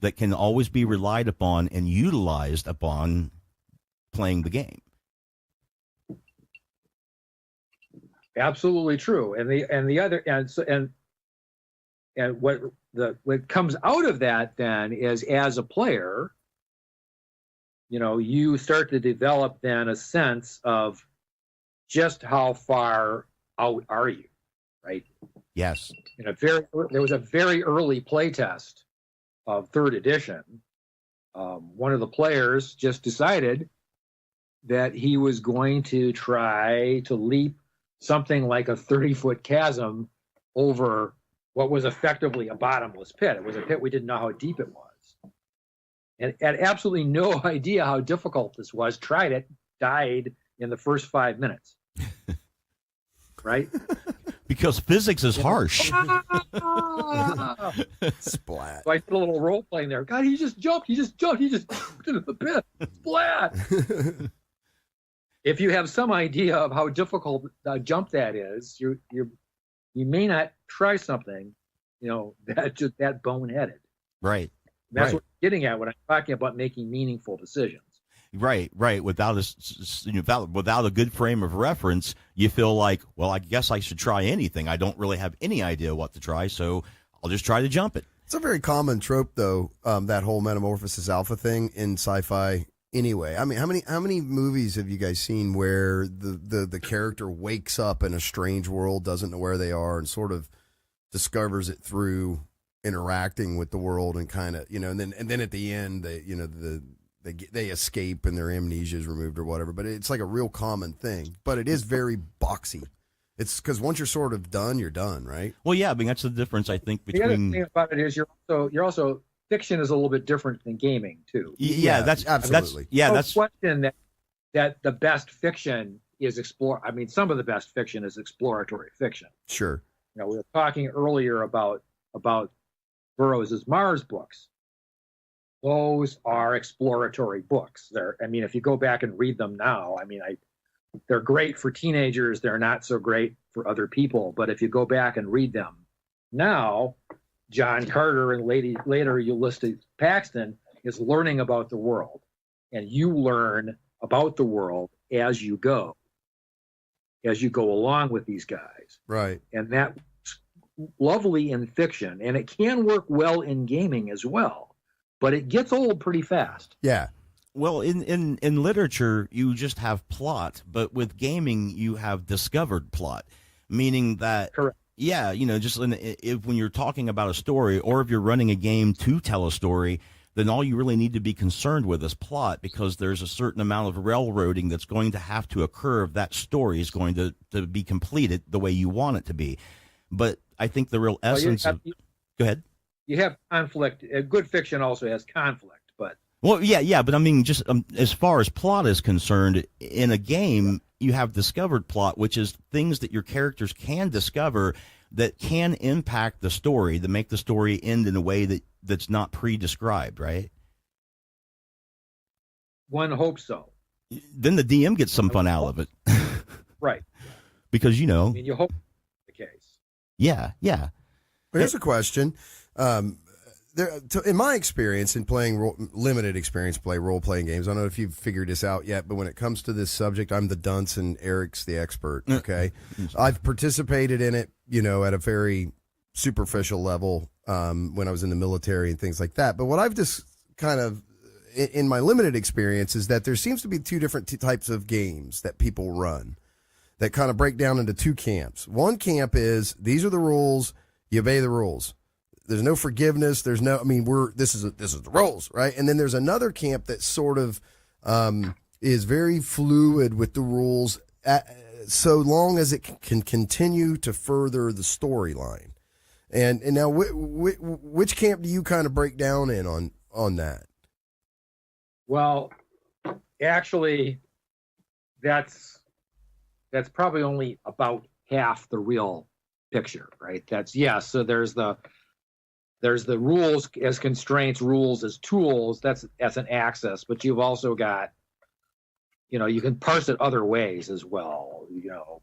that can always be relied upon and utilized upon playing the game. Absolutely true. And what comes out of that then is, as a player, you start to develop then a sense of just how far out are you, right? Yes. There was a very early playtest of third edition. One of the players just decided that he was going to try to leap something like a 30-foot chasm over what was effectively a bottomless pit. It was a pit we didn't know how deep it was. And had absolutely no idea how difficult this was. Tried it, died in the first 5 minutes. Right? Because physics is harsh. Splat. So I did a little role playing there. God, he just jumped into the pit. Splat. If you have some idea of how difficult a jump that is, you may not try something, that boneheaded. Right. That's what I'm getting at when I'm talking about making meaningful decisions. Right. Without a good frame of reference, you feel like, well, I guess I should try anything. I don't really have any idea what to try, so I'll just try to jump it. It's a very common trope, though, that whole Metamorphosis Alpha thing in sci-fi. Anyway, I mean, how many movies have you guys seen where the character wakes up in a strange world, doesn't know where they are, and sort of discovers it through interacting with the world, and kind of, and then at the end, they escape and their amnesia is removed or whatever. But it's like a real common thing. But it is very boxy. It's because once you're sort of done, you're done, right? Well, yeah, I mean, that's the difference, I think, between. The other thing about it is you're also fiction is a little bit different than gaming too. Yeah, that's absolutely. That's question that the best fiction is explore. I mean, some of the best fiction is exploratory fiction. Sure. We were talking earlier about Burroughs' Mars books. Those are exploratory books. If you go back and read them now, they're great for teenagers. They're not so great for other people. But if you go back and read them now, John Carter and later Ulysses Paxton is learning about the world, and you learn about the world as you go along with these guys. Right. And that's lovely in fiction, and it can work well in gaming as well, but it gets old pretty fast. Yeah. Well, in literature, you just have plot, but with gaming, you have discovered plot, meaning that. Correct. Yeah, when you're talking about a story, or if you're running a game to tell a story, then all you really need to be concerned with is plot, because there's a certain amount of railroading that's going to have to occur if that story is going to be completed the way you want it to be. But I think the real essence go ahead. You have conflict. Good fiction also has conflict, but. Well, yeah, but I mean, just as far as plot is concerned, in a game, you have discovered plot, which is things that your characters can discover that can impact the story, that make the story end in a way that's not pre-described, right? One hopes so. Then the DM gets some fun out of it. Right. Because, you hope that's the case. Yeah. Well, here's a question. In my experience in playing limited experience play role-playing games, I don't know if you've figured this out yet, but when it comes to this subject, I'm the dunce and Eric's the expert, okay? I've participated in it, at a very superficial level when I was in the military and things like that. But what I've just kind of, in my limited experience, is that there seems to be two different types of games that people run that kind of break down into two camps. One camp is, these are the rules, you obey the rules. There's no forgiveness. There's no, this is the rules, right? And then there's another camp that sort of is very fluid with the rules, so long as it can continue to further the storyline. And now, which camp do you kind of break down in on that? Well, actually, that's probably only about half the real picture, right? So there's the rules as constraints, rules as tools. That's an axis, but you've also got, you can parse it other ways as well.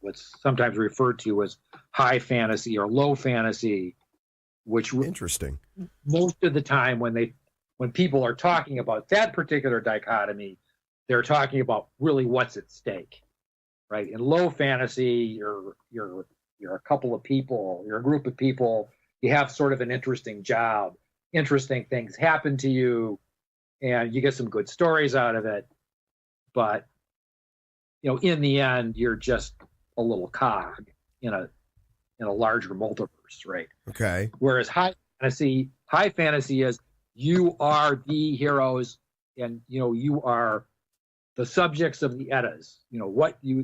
What's sometimes referred to as high fantasy or low fantasy, which interesting. Most of the time when they when people are talking about that particular dichotomy, they're talking about really what's at stake, right? In low fantasy, you're a couple of people, you're a group of people, you have sort of an interesting job, interesting things happen to you, and you get some good stories out of it. But, you know, in the end, you're just a little cog in a larger multiverse, right? Okay. Whereas high fantasy is you are the heroes, and you know you are the subjects of the Eddas. You know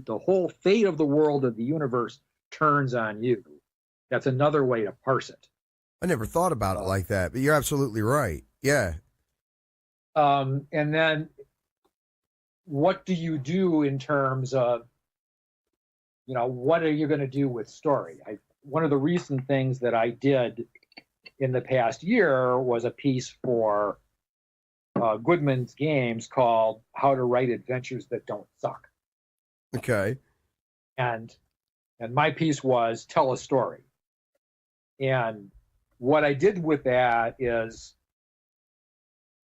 the whole fate of the world of the universe turns on you. That's another way to parse it. I never thought about it like that, but you're absolutely right. Yeah. And then what do you do in terms of, you know, what are you going to do with story? One of the recent things that I did in the past year was a piece for Goodman's Games called How to Write Adventures That Don't Suck. Okay. And my piece was tell a story. And what I did with that is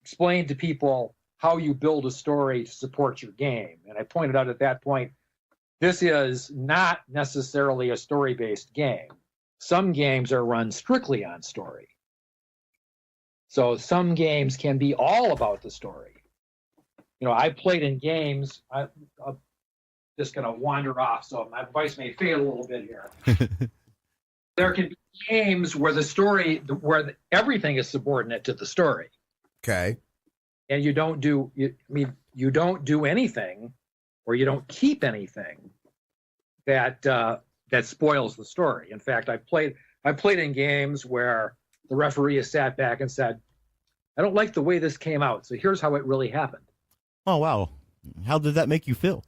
explain to people how you build a story to support your game. And I pointed out at that point, this is not necessarily a story-based game. Some games are run strictly on story. So some games can be all about the story. You know, I played in games, I'm just going to wander off, so my voice may fade a little bit here. There can be games where everything is subordinate to the story. Okay. And you don't do anything, or you don't keep anything that spoils the story. In fact, I played in games where the referee has sat back and said, "I don't like the way this came out, so here's how it really happened." Oh, wow. How did that make you feel?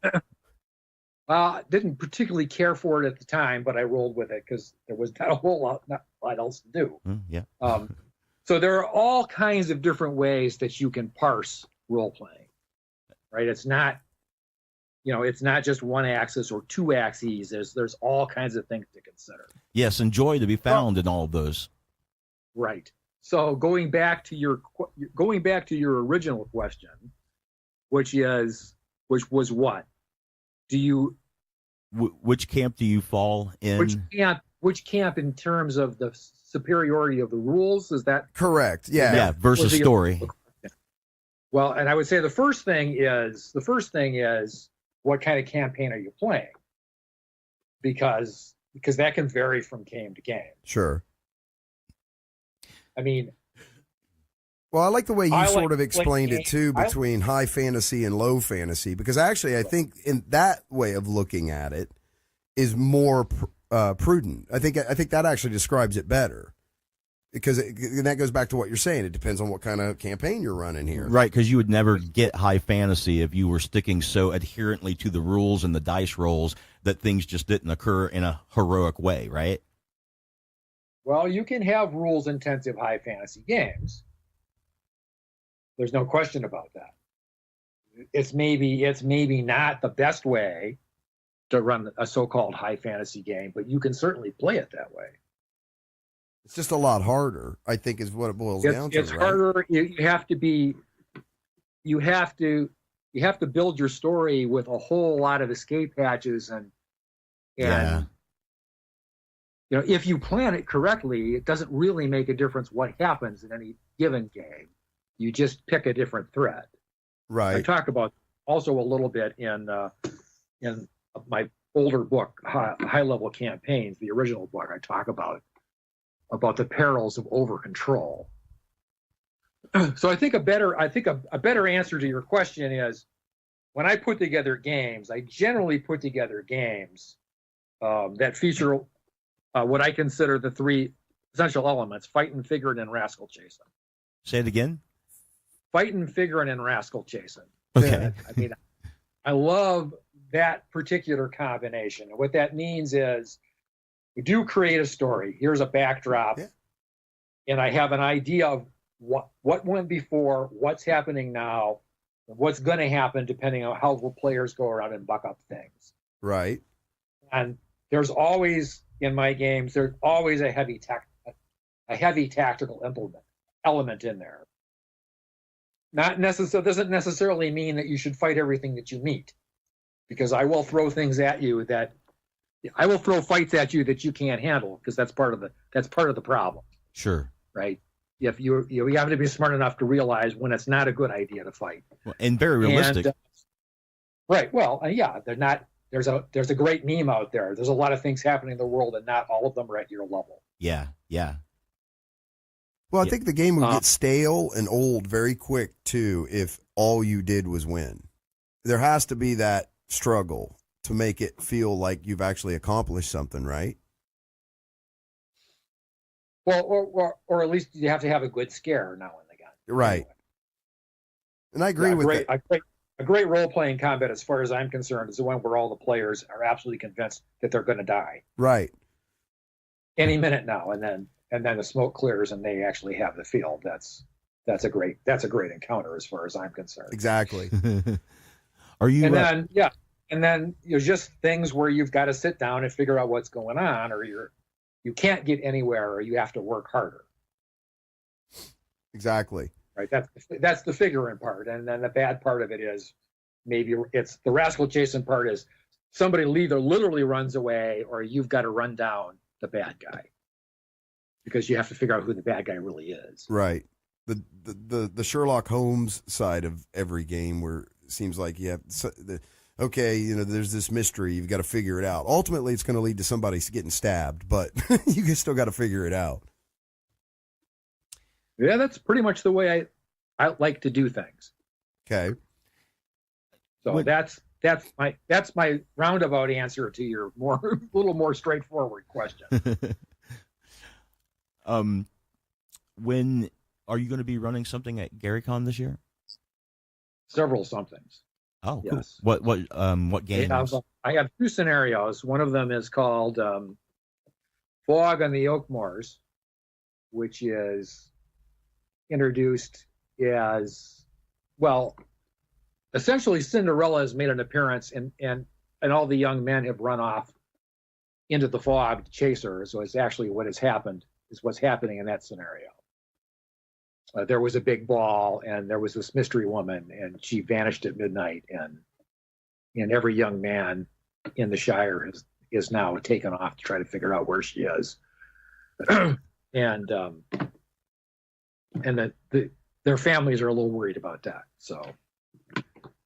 Didn't particularly care for it at the time, but I rolled with it because there was not a lot else to do. Yeah. So there are all kinds of different ways that you can parse role playing, right? It's not just one axis or two axes. There's all kinds of things to consider. Yes, and joy to be found in all of those. Right. So going back to your original question, which was what? Which camp do you fall in? Which camp in terms of the superiority of the rules? Is that correct? Yeah. Yeah. Versus story. Well, and I would say the first thing is what kind of campaign are you playing? Because that can vary from game to game. Sure. I mean, well, I like the way you sort of explained it too, between high fantasy and low fantasy, because actually I think in that way of looking at it is more prudent. I think that actually describes it better, because that goes back to what you're saying. It depends on what kind of campaign you're running here. Right, because you would never get high fantasy if you were sticking so adherently to the rules and the dice rolls that things just didn't occur in a heroic way, right? Well, you can have rules-intensive high fantasy games. There's no question about that. It's maybe not the best way to run a so-called high fantasy game, but you can certainly play it that way. It's just a lot harder, I think, is what it boils down to. It's harder. You have to build your story with a whole lot of escape hatches and yeah. You know, if you plan it correctly, it doesn't really make a difference what happens in any given game. You just pick a different thread. Right. I talk about also a little bit in my older book, High Level Campaigns, the original book. I talk about the perils of over control. So I think a better answer to your question is, when I put together games, I generally put together games that feature what I consider the three essential elements: fightin', figurin', and rascal chasing. Say it again. Fightin', figurin', and rascal chasing. Okay. I mean, I love that particular combination. And what that means is, we do create a story. Here's a backdrop, and I have an idea of what went before, what's happening now, and what's going to happen depending on how the players go around and buck up things. Right. And there's always, in my games, there's always a heavy tactical element in there. doesn't necessarily mean that you should fight everything that you meet, because I will throw things at you I will throw fights at you that you can't handle, because that's part of the problem. Sure. Right. If you have to be smart enough to realize when it's not a good idea to fight. Well, and very realistic. Right. Well, yeah, they're not. There's a great meme out there. There's a lot of things happening in the world, and not all of them are at your level. Yeah. Yeah. Well, I think the game would get stale and old very quick too if all you did was win. There has to be that struggle to make it feel like you've actually accomplished something, right? Well, or at least you have to have a good scare now and again. Right. Anyway. And I agree with that. A great role-playing combat, as far as I'm concerned, is the one where all the players are absolutely convinced that they're going to die. Right. Any minute now, and then the smoke clears and they actually have the field. That's a great encounter, as far as I'm concerned. Exactly. Are you? And then just things where you've got to sit down and figure out what's going on, or you can't get anywhere, or you have to work harder. Exactly. Right. That's the figuring part, and then the bad part of it is maybe it's the rascal chasing part is somebody either literally runs away, or you've got to run down the bad guy, because you have to figure out who the bad guy really is. Right. The Sherlock Holmes side of every game, where it seems like you have there's this mystery, you've got to figure it out. Ultimately, it's going to lead to somebody getting stabbed, but you still got to figure it out. Yeah, that's pretty much the way I like to do things. Okay. So that's my roundabout answer to your little more straightforward question. When are you going to be running something at GaryCon this year? Several somethings. Oh, yes. Cool. What games? I have two scenarios. One of them is called Fog on the Oakmoors, which is introduced as, well, essentially Cinderella has made an appearance, and all the young men have run off into the fog to chase her. So it's actually what's happening in that scenario. There was a big ball, and there was this mystery woman, and she vanished at midnight, and every young man in the Shire is now taken off to try to figure out where she is. And their families are a little worried about that. So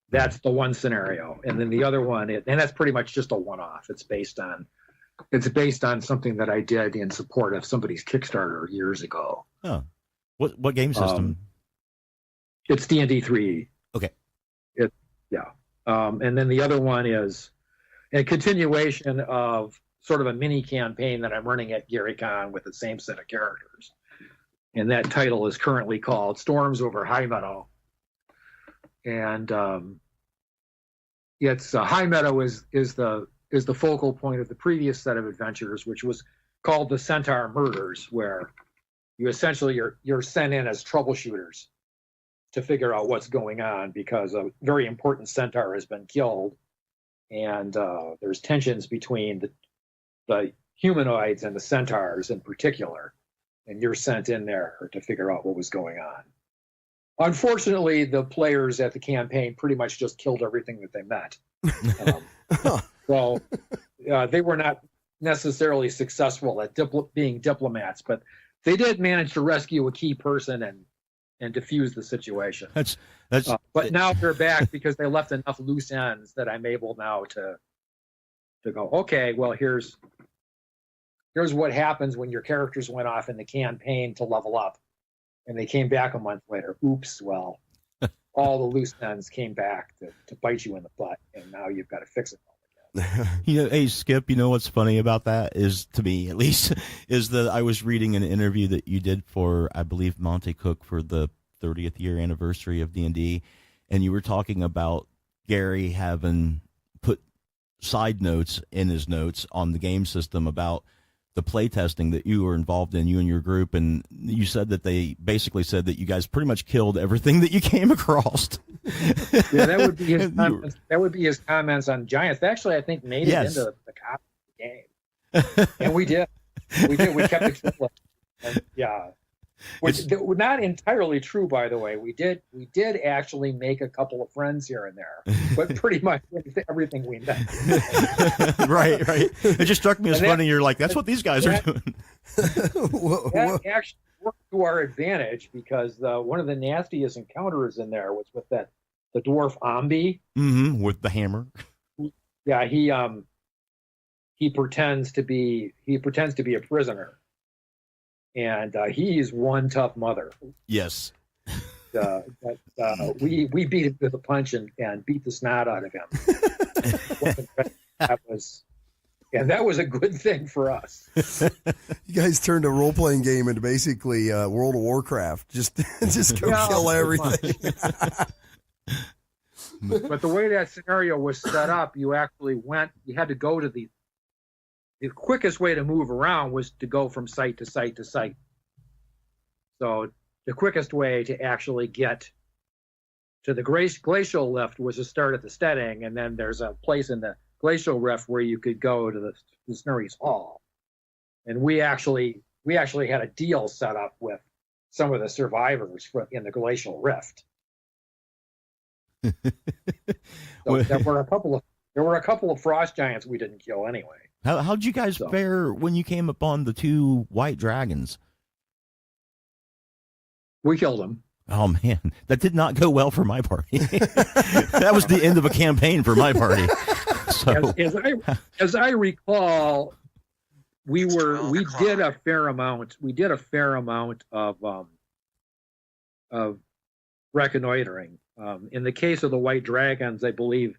that's the one scenario. And then the other one, and that's pretty much just a one-off. It's based on something that I did in support of somebody's Kickstarter years ago. Oh, what game system? It's D&D 3. Okay. And then the other one is a continuation of sort of a mini campaign that I'm running at GaryCon with the same set of characters. And that title is currently called Storms Over High Meadow. And High Meadow is the focal point of the previous set of adventures, which was called the Centaur Murders, where you essentially you're sent in as troubleshooters to figure out what's going on, because a very important centaur has been killed, and there's tensions between the humanoids and the centaurs in particular, and you're sent in there to figure out what was going on. Unfortunately, the players at the campaign pretty much just killed everything that they met. So they were not necessarily successful at being diplomats, but they did manage to rescue a key person and diffuse the situation. But now they're back because they left enough loose ends that I'm able now to go, okay, well, here's what happens when your characters went off in the campaign to level up, and they came back a month later. Oops, well, all the loose ends came back to bite you in the butt, and now you've got to fix it all again. Hey, Skip, what's funny about that is, to me at least, is that I was reading an interview that you did for, I believe, Monte Cook for the 30th year anniversary of D&D, and you were talking about Gary having put side notes in his notes on the game system about the playtesting that you were involved in, you and your group, and you said that they basically said that you guys pretty much killed everything that you came across. Yeah, that would be his comments. That would be his comments on Giants. They actually, I think, made it into the copy of the game, and we did. We kept it. And, yeah. Which not entirely true, by the way. We did actually make a couple of friends here and there, but pretty much everything we met. Right. It just struck me as funny. You're like, that's what these guys are doing. That actually worked to our advantage because one of the nastiest encounters in there was with the dwarf Ambi. Mm-hmm, with the hammer. Yeah, he pretends to be a prisoner. And he's one tough mother. Yes. We beat him with a punch and beat the snot out of him. that was a good thing for us. You guys turned a role-playing game into basically World of Warcraft. Just go kill everything. But the way that scenario was set up, you had to go to the quickest way to move around was to go from site to site to site. So the quickest way to actually get to the glacial lift was to start at the steading, and then there's a place in the glacial rift where you could go to the Snurry's Hall. And we actually had a deal set up with some of the survivors in the glacial rift. So there were a couple of frost giants we didn't kill anyway. How'd you guys fare when you came upon the 2 white dragons? We killed them. Oh man, that did not go well for my party. That was the end of a campaign for my party. So, as I recall, we did a fair amount. We did a fair amount of reconnoitering. In the case of the white dragons, I believe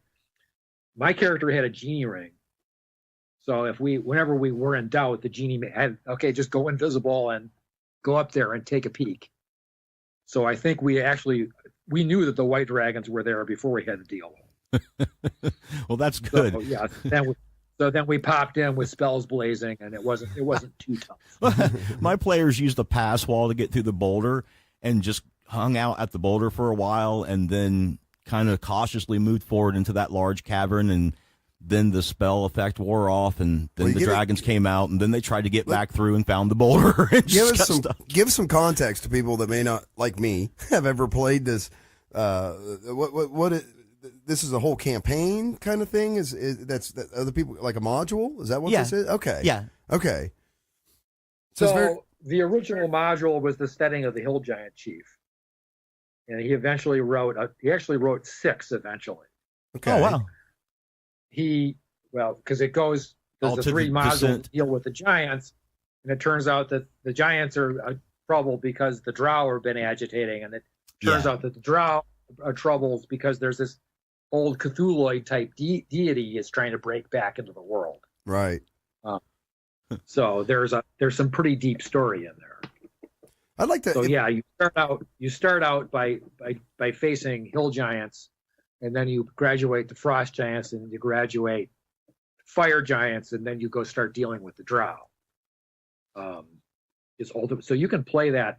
my character had a genie ring. So whenever we were in doubt, the genie had, okay, just go invisible and go up there and take a peek. So I think we knew that the white dragons were there before we had to deal with them. Well, that's good. So, yeah. Then we popped in with spells blazing, and it wasn't too tough. My players used the pass wall to get through the boulder and just hung out at the boulder for a while, and then kind of cautiously moved forward into that large cavern, and then the spell effect wore off, and then the dragons came out, and then they tried to get back through and found the boulder. And give some context to people that may not, like me, have ever played this. This is a whole campaign kind of thing. Is that other people like a module? Is that what this is? Okay. Yeah. Okay. So the original module was the steading of the Hill Giant Chief, and he actually wrote 6 eventually. Okay. Oh wow. Because it goes, there's the 3 modules deal with the giants, and it turns out that the giants are trouble because the drow have been agitating, and it turns out that the drow are troubles because there's this old Cthulhuoid type deity is trying to break back into the world. Right. So there's some pretty deep story in there. I'd like to. So yeah, you start out by facing hill giants, and then you graduate to frost giants, and you graduate fire giants, and then you go start dealing with the drow. It's ultimate. So you can play that.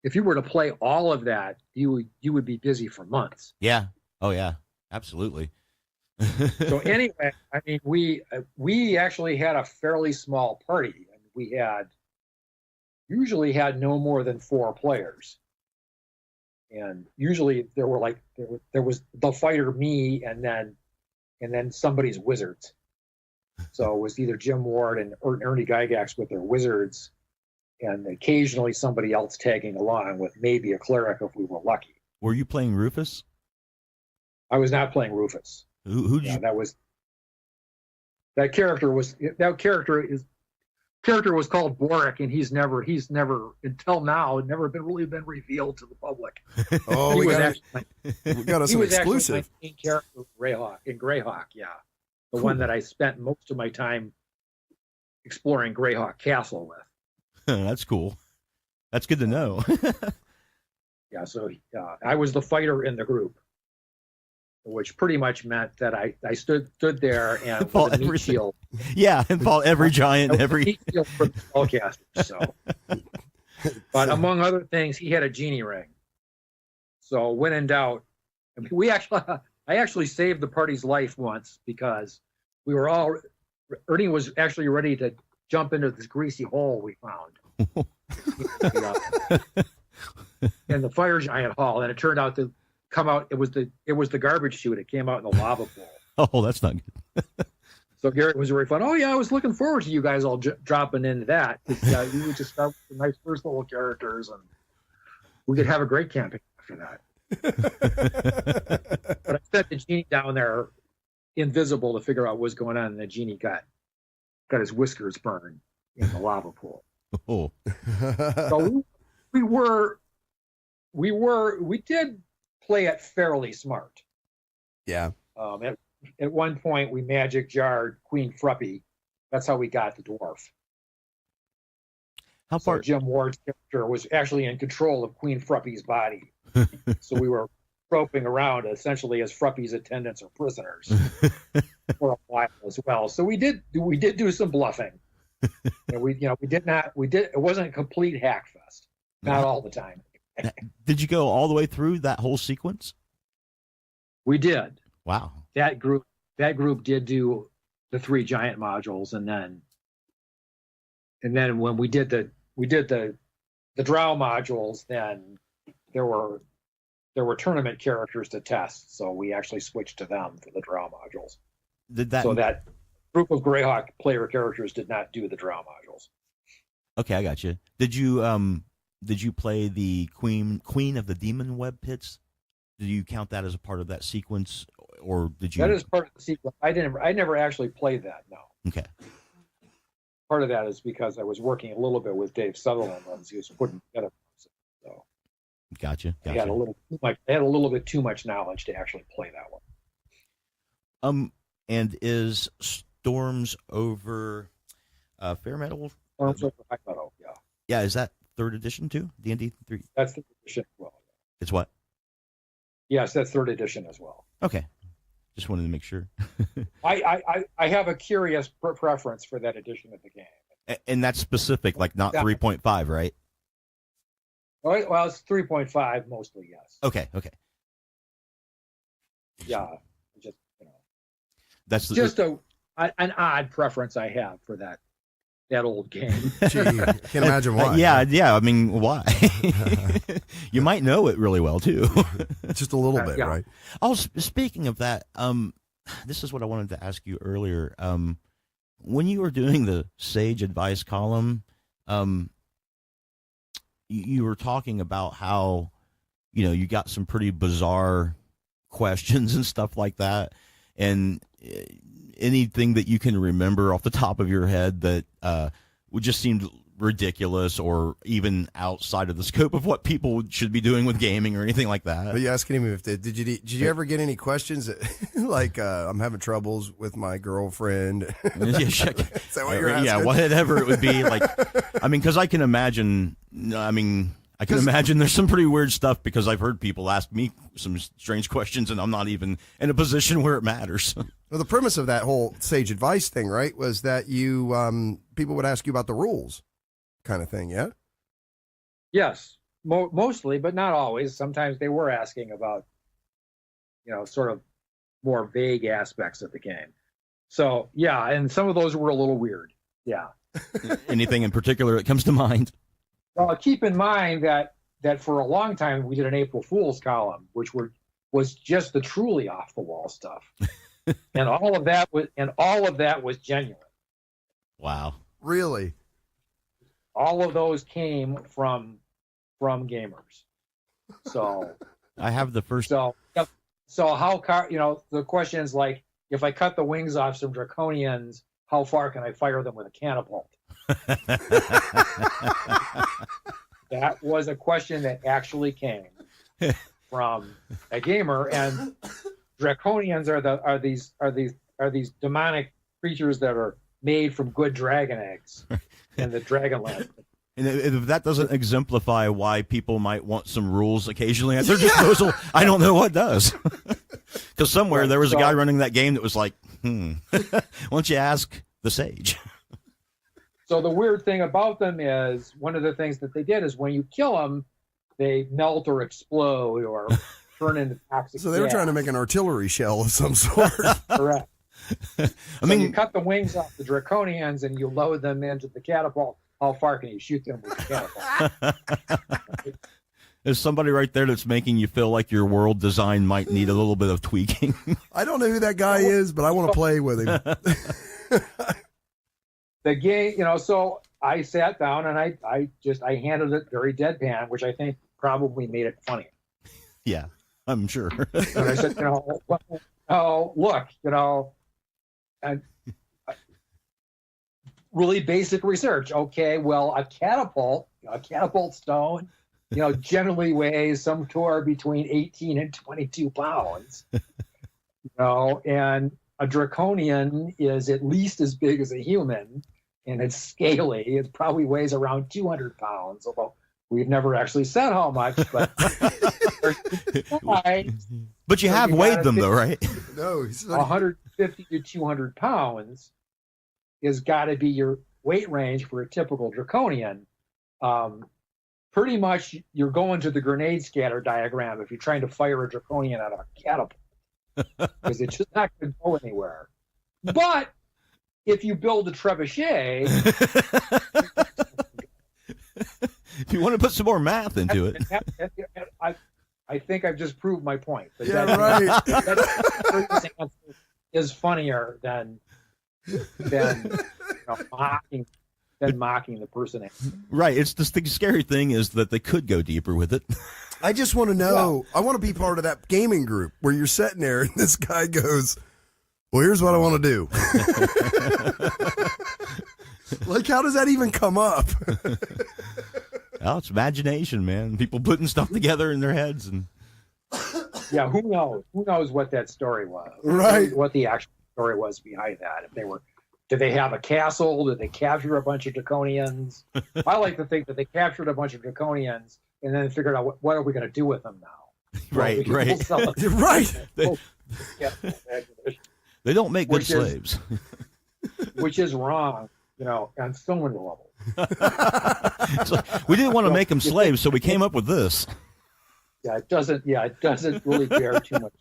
If you were to play all of that, you would be busy for months. Yeah. Oh yeah. Absolutely. So anyway, I mean, we actually had a fairly small party. I mean, we usually had no more than 4 players, and usually there was the fighter, me, and then somebody's wizards. So it was either Jim Ward or Ernie Gygax with their wizards, and occasionally somebody else tagging along with maybe a cleric if we were lucky. Were you playing Rufus? I was not playing Rufus. Who did you? That character was called Boric, and he's never until now never been revealed to the public. Oh, we got us an exclusive. My main character in Greyhawk, yeah, the one that I spent most of my time exploring Greyhawk Castle with. That's cool. That's good to know. Yeah, so I was the fighter in the group, which pretty much meant that I stood there and with a meat shield. Yeah, and fought every giant, every meat shield for the spellcaster. So, but among other things, he had a genie ring. So when in doubt, I mean, I actually saved the party's life once because we were all. Ernie was actually ready to jump into this greasy hole we found in the fire giant hall, and it turned out to come out. It was the garbage chute. It came out in the lava pool. Oh, that's not good. So Gary was very fun. Oh yeah, I was looking forward to you guys all dropping into that. You would just start with some nice first level characters, and we could have a great campaign after that. But I set the genie down there invisible to figure out what's going on, and the genie got his whiskers burned in the lava pool. Oh. So we did play it fairly smart. Yeah. At one point, we magic jarred Queen Fruppy. That's how we got the dwarf. How far? So Jim Ward's character was actually in control of Queen Fruppy's body. So we were roping around essentially as Fruppy's attendants or prisoners for a while as well. So we did do some bluffing. It wasn't a complete hack fest. Not all the time. Did you go all the way through that whole sequence? We did. Wow. That group did do the 3 giant modules, and then when we did the drow modules, then there were tournament characters to test, so we actually switched to them for the drow modules. So that group of Greyhawk player characters did not do the drow modules. Okay, I got you. Did you play the Queen of the Demon Web Pits? Did you count that as a part of that sequence, or did you? That is part of the sequence. I never actually played that. No. Okay. Part of that is because I was working a little bit with Dave Sutherland as he was putting together. So. Gotcha. I had a little bit too much knowledge to actually play that one. And is Storms Over Fair Meadow? Storms Over High Meadow, yeah. Yeah, is that 3rd edition too? D&D 3? That's 3rd edition as well. It's what? Yes, that's 3rd edition as well. Okay. Just wanted to make sure. I have a curious preference for that edition of the game. And that's specific, like not 3.5, right? Well, it's 3.5 mostly, yes. Okay. Yeah, just that's just an odd preference I have for that old game. Gee, can't imagine why. Yeah. I mean, why? You might know it really well too. Just a little bit, yeah. right? Oh, speaking of that, this is what I wanted to ask you earlier. When you were doing the Sage Advice column, you were talking about how, you got some pretty bizarre questions and stuff like that, and anything that you can remember off the top of your head that would just seem ridiculous or even outside of the scope of what people should be doing with gaming or anything like that. Are you asking him if did you ever get any questions that, like I'm having troubles with my girlfriend? Yeah, Is that what you're asking? Yeah, whatever it would be. Like, I mean, because I can imagine. I can imagine there's some pretty weird stuff because I've heard people ask me some strange questions and I'm not even in a position where it matters. Well, the premise of that whole Sage Advice thing, right, was that you people would ask you about the rules, kind of thing, yeah? Yes, mostly, but not always. Sometimes they were asking about, sort of more vague aspects of the game. So, yeah, and some of those were a little weird. Yeah. Anything in particular that comes to mind? Well, keep in mind that for a long time we did an April Fool's column, which was just the truly off the wall stuff, and all of that was genuine. Wow, really? All of those came from gamers. So I have the first. So how the question is like, if I cut the wings off some draconians, how far can I fire them with a catapult? That was a question that actually came from a gamer, and draconians are these demonic creatures that are made from good dragon eggs in the Dragonland. And if that doesn't exemplify why people might want some rules occasionally at their disposal, I don't know what does. Because somewhere there was a guy running that game that was like, why don't you ask the Sage? So the weird thing about them is one of the things that they did is when you kill them, they melt or explode or turn into toxic So they were trying to make an artillery shell of some sort. Correct. I mean, you cut the wings off the draconians and you load them into the catapult. How far can you shoot them with the catapult? there's somebody right there that's making you feel like your world design might need a little bit of tweaking. I don't know who that guy is, but I want to play with him. The game, so I sat down and I handled it very deadpan, which I think probably made it funny. Yeah, I'm sure. And I said, look, and really basic research. Okay, well, a catapult stone, generally weighs somewhere between 18 and 22 pounds. And a draconian is at least as big as a human, and it's scaly. It probably weighs around 200 pounds, although we've never actually said how much. But but you have weighed them, though, right? No, 150 to 200 pounds has got to be your weight range for a typical draconian. Pretty much, you're going to the grenade scatter diagram if you're trying to fire a draconian out of a catapult, because it's just not going to go anywhere. But if you build a trebuchet, if you want to put some more math into it, I think I've just proved my point. But right. that is funnier than mocking the person. Right. It's just the scary thing is that they could go deeper with it. I just want to know. I want to be part of that gaming group where you're sitting there and this guy goes, "Well, here's what I want to do." Like, how does that even come up? Well, it's imagination, man. People putting stuff together in their heads, and yeah, who knows? Who knows what that story was? Right. What the actual story was behind that? Did they have a castle? Did they capture a bunch of draconians? I like to think that they captured a bunch of draconians and then figured out what are we going to do with them now? Right. We'll sell them. Right. They don't make good slaves. Which is wrong, on so many levels. We didn't want to make them slaves, so we came up with this. It doesn't really bear too much.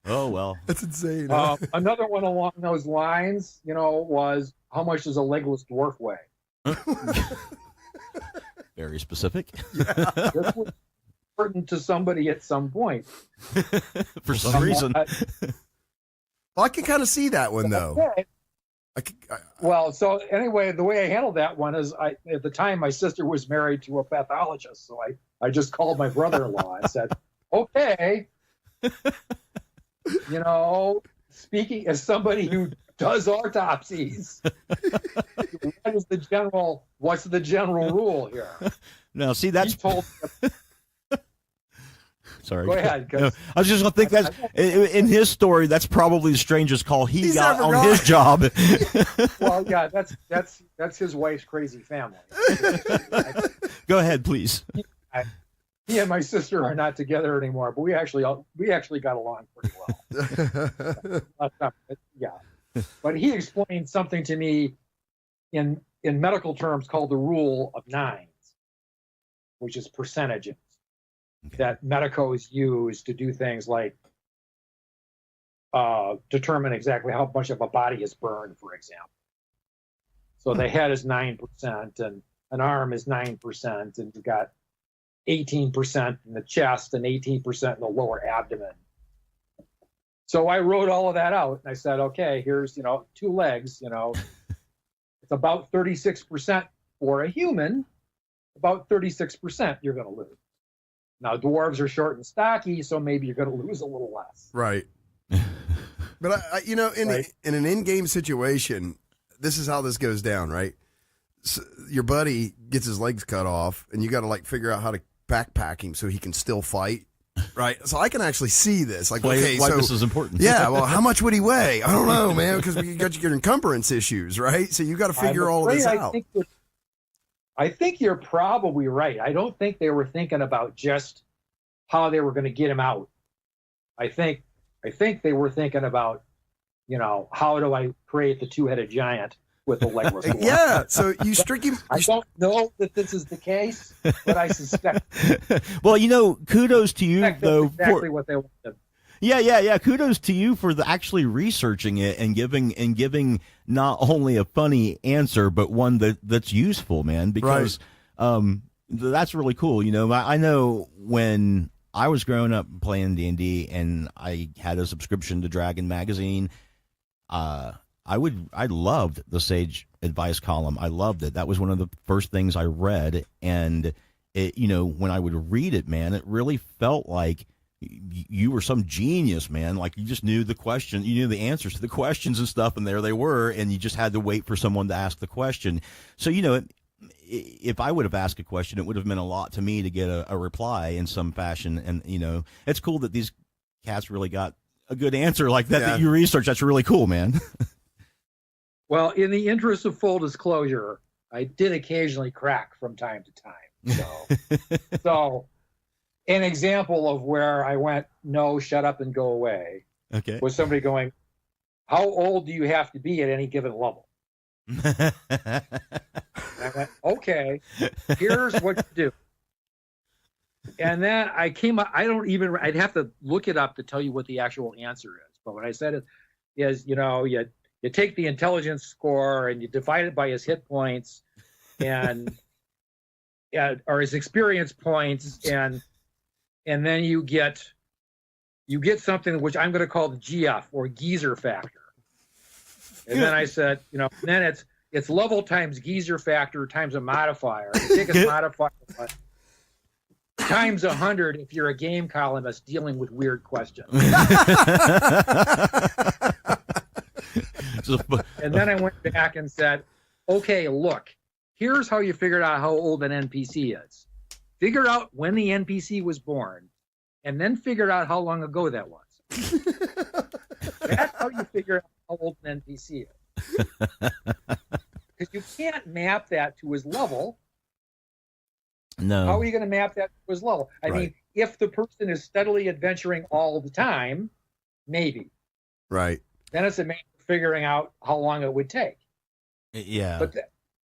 Oh, well. That's insane. Another one along those lines, was how much does a legless dwarf weigh? Very specific. Yeah. This was important to somebody at some point. For some reason. Well, I can kind of see that one, though. Well, so anyway, the way I handled that one is at the time my sister was married to a pathologist, so I just called my brother-in-law and said, okay, speaking as somebody who does autopsies, what's the general rule here? No, see, that's... He told me, sorry. go ahead. No, I was just going to think that's, in his story, that's probably the strangest call he's got on his job. Well, yeah, that's his wife's crazy family. Go ahead, please. He and my sister are not together anymore, but we actually got along pretty well. Yeah, but he explained something to me in medical terms called the rule of nines, which is percentages. Okay. That medicos use to do things like determine exactly how much of a body is burned, for example. So the head is 9%, and an arm is 9%, and you've got 18% in the chest and 18% in the lower abdomen. So I wrote all of that out, and I said, okay, here's, 2 legs, it's about 36% for a human, about 36% you're going to lose. Now, dwarves are short and stocky, so maybe you're going to lose a little less. Right. But, in an in-game situation, this is how this goes down, right? So your buddy gets his legs cut off, and you got to, figure out how to backpack him so he can still fight, right? So I can actually see this. Why this is important. Yeah, well, how much would he weigh? I don't know, man, because you got your encumbrance issues, right? So you got to figure all of this out. I think you're probably right. I don't think they were thinking about just how they were going to get him out. I think they were thinking about, how do I create the 2-headed giant with the legless dwarf? Yeah, so you strictly... I don't know that this is the case, but I suspect. Well, kudos to you, though. Exactly what they wanted. Yeah. Kudos to you for actually researching it and giving not only a funny answer, but one that's useful, man. Because that's really cool. You know, I know when I was growing up playing D&D and I had a subscription to Dragon Magazine, I loved the Sage Advice column. I loved it. That was one of the first things I read, and it, you know, when I would read it, man, it really felt like you were some genius, man. Like you just knew the question, you knew the answers to the questions and stuff, and there they were, and you just had to wait for someone to ask the question. So, you know, if I would have asked a question, it would have meant a lot to me to get a reply in some fashion. And, you know, it's cool that these cats really got a good answer like that, that you researched. That's really cool, man. Well, in the interest of full disclosure, I did occasionally crack from time to time. So an example of where I went, no, shut up and go away, was somebody going, how old do you have to be at any given level? And I went, okay, here's what you do. And then I came up, I'd have to look it up to tell you what the actual answer is. But what I said is, you know, you take the intelligence score and you divide it by his hit points and or his experience points, and then you get something which I'm going to call the GF, or geezer factor. And then I said, you know, then it's level times geezer factor times a modifier. You take a modifier times 100 if you're a game columnist dealing with weird questions. And then I went back and said, okay, look, here's how you figured out how old an NPC is. Figure out when the NPC was born, and then figure out how long ago that was. That's how you figure out how old an NPC is. Because you can't map that to his level. No. How are you going to map that to his level? I mean, if the person is steadily adventuring all the time, maybe. Right. Then it's a matter of figuring out how long it would take. Yeah. But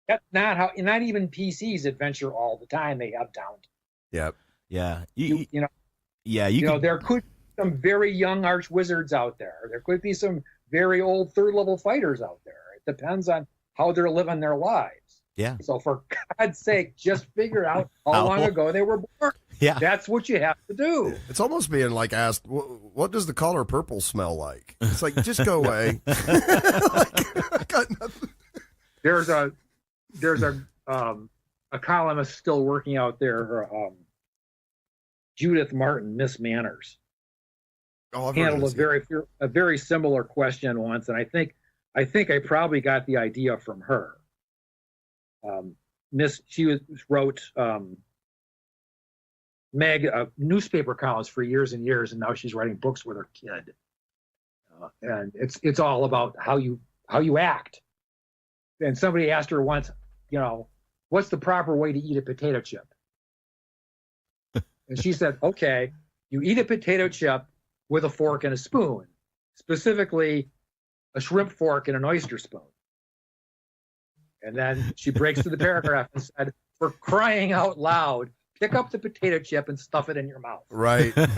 that's not how, not even PCs adventure all the time. They have downtime. Yep. Yeah. You know, there could be some very young arch wizards out there. There could be some very old third level fighters out there. It depends on how they're living their lives. Yeah. So for God's sake, just figure out how long ago they were born. Yeah. That's what you have to do. It's almost being like asked, what does the color purple smell like? It's like, just go away. I got nothing. There's a columnist still working out there, Judith Martin, Miss Manners. Oh, I've handled a very similar question once, and I think I probably got the idea from her. She wrote newspaper columns for years and years, and now she's writing books with her kid. And it's all about how you act. And somebody asked her once, you know, what's the proper way to eat a potato chip? And she said, okay, you eat a potato chip with a fork and a spoon, specifically a shrimp fork and an oyster spoon. And then she breaks through the paragraph and said, for crying out loud, pick up the potato chip and stuff it in your mouth. Right. But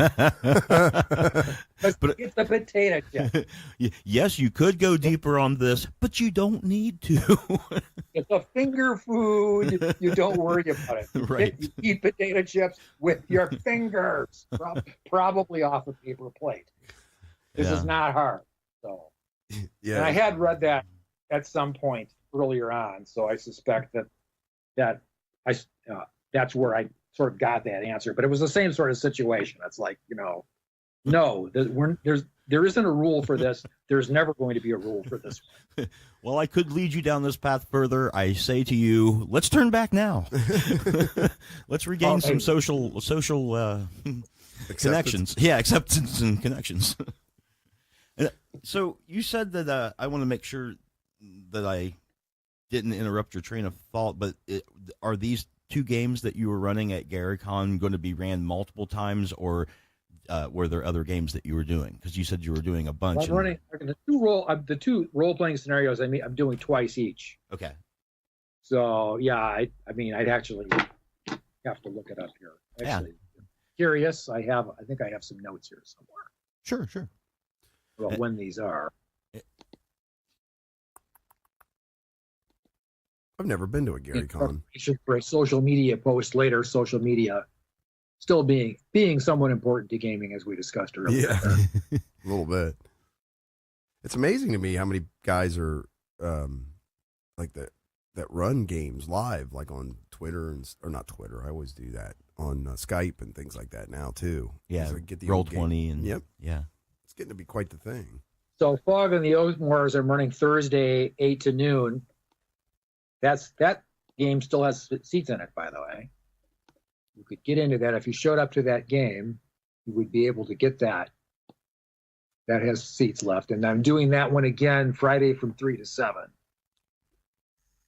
it's a potato chip. Yes, you could go deeper on this, but you don't need to. It's a finger food. You don't worry about it. Right. You eat potato chips with your fingers, probably off a paper plate. This is not hard. So, yeah. And I had read that at some point earlier on, so I suspect that that's where I sort of got that answer. But it was the same sort of situation. It's like, you know, no, there isn't a rule for this. There's never going to be a rule for this one. Well, I could lead you down this path further. I say to you, let's turn back now. Let's regain some social connections. Yeah, acceptance and connections. So you said that I want to make sure that I didn't interrupt your train of thought, but are these two games that you were running at GaryCon going to be ran multiple times, or were there other games that you were doing? Because you said you were doing a bunch. I'm running the two role-playing scenarios. I mean, I'm doing twice each. Okay. So yeah, I mean, I'd actually have to look it up here. Actually, curious. I think I have some notes here somewhere. Sure, sure. About when these are. I've never been to a Gary Con. For a social media post later, social media still being somewhat important to gaming, as we discussed earlier. Yeah, a little bit. It's amazing to me how many guys are like that run games live, like on Twitter or not Twitter. I always do that on Skype and things like that now too. Yeah, get the Roll20 and yep, yeah, it's getting to be quite the thing. So Fog and the Oathmores are running Thursday 8 to noon. That game still has seats in it, by the way. You could get into that if you showed up to that game. You would be able to get that. That has seats left, and I'm doing that one again Friday from 3 to 7.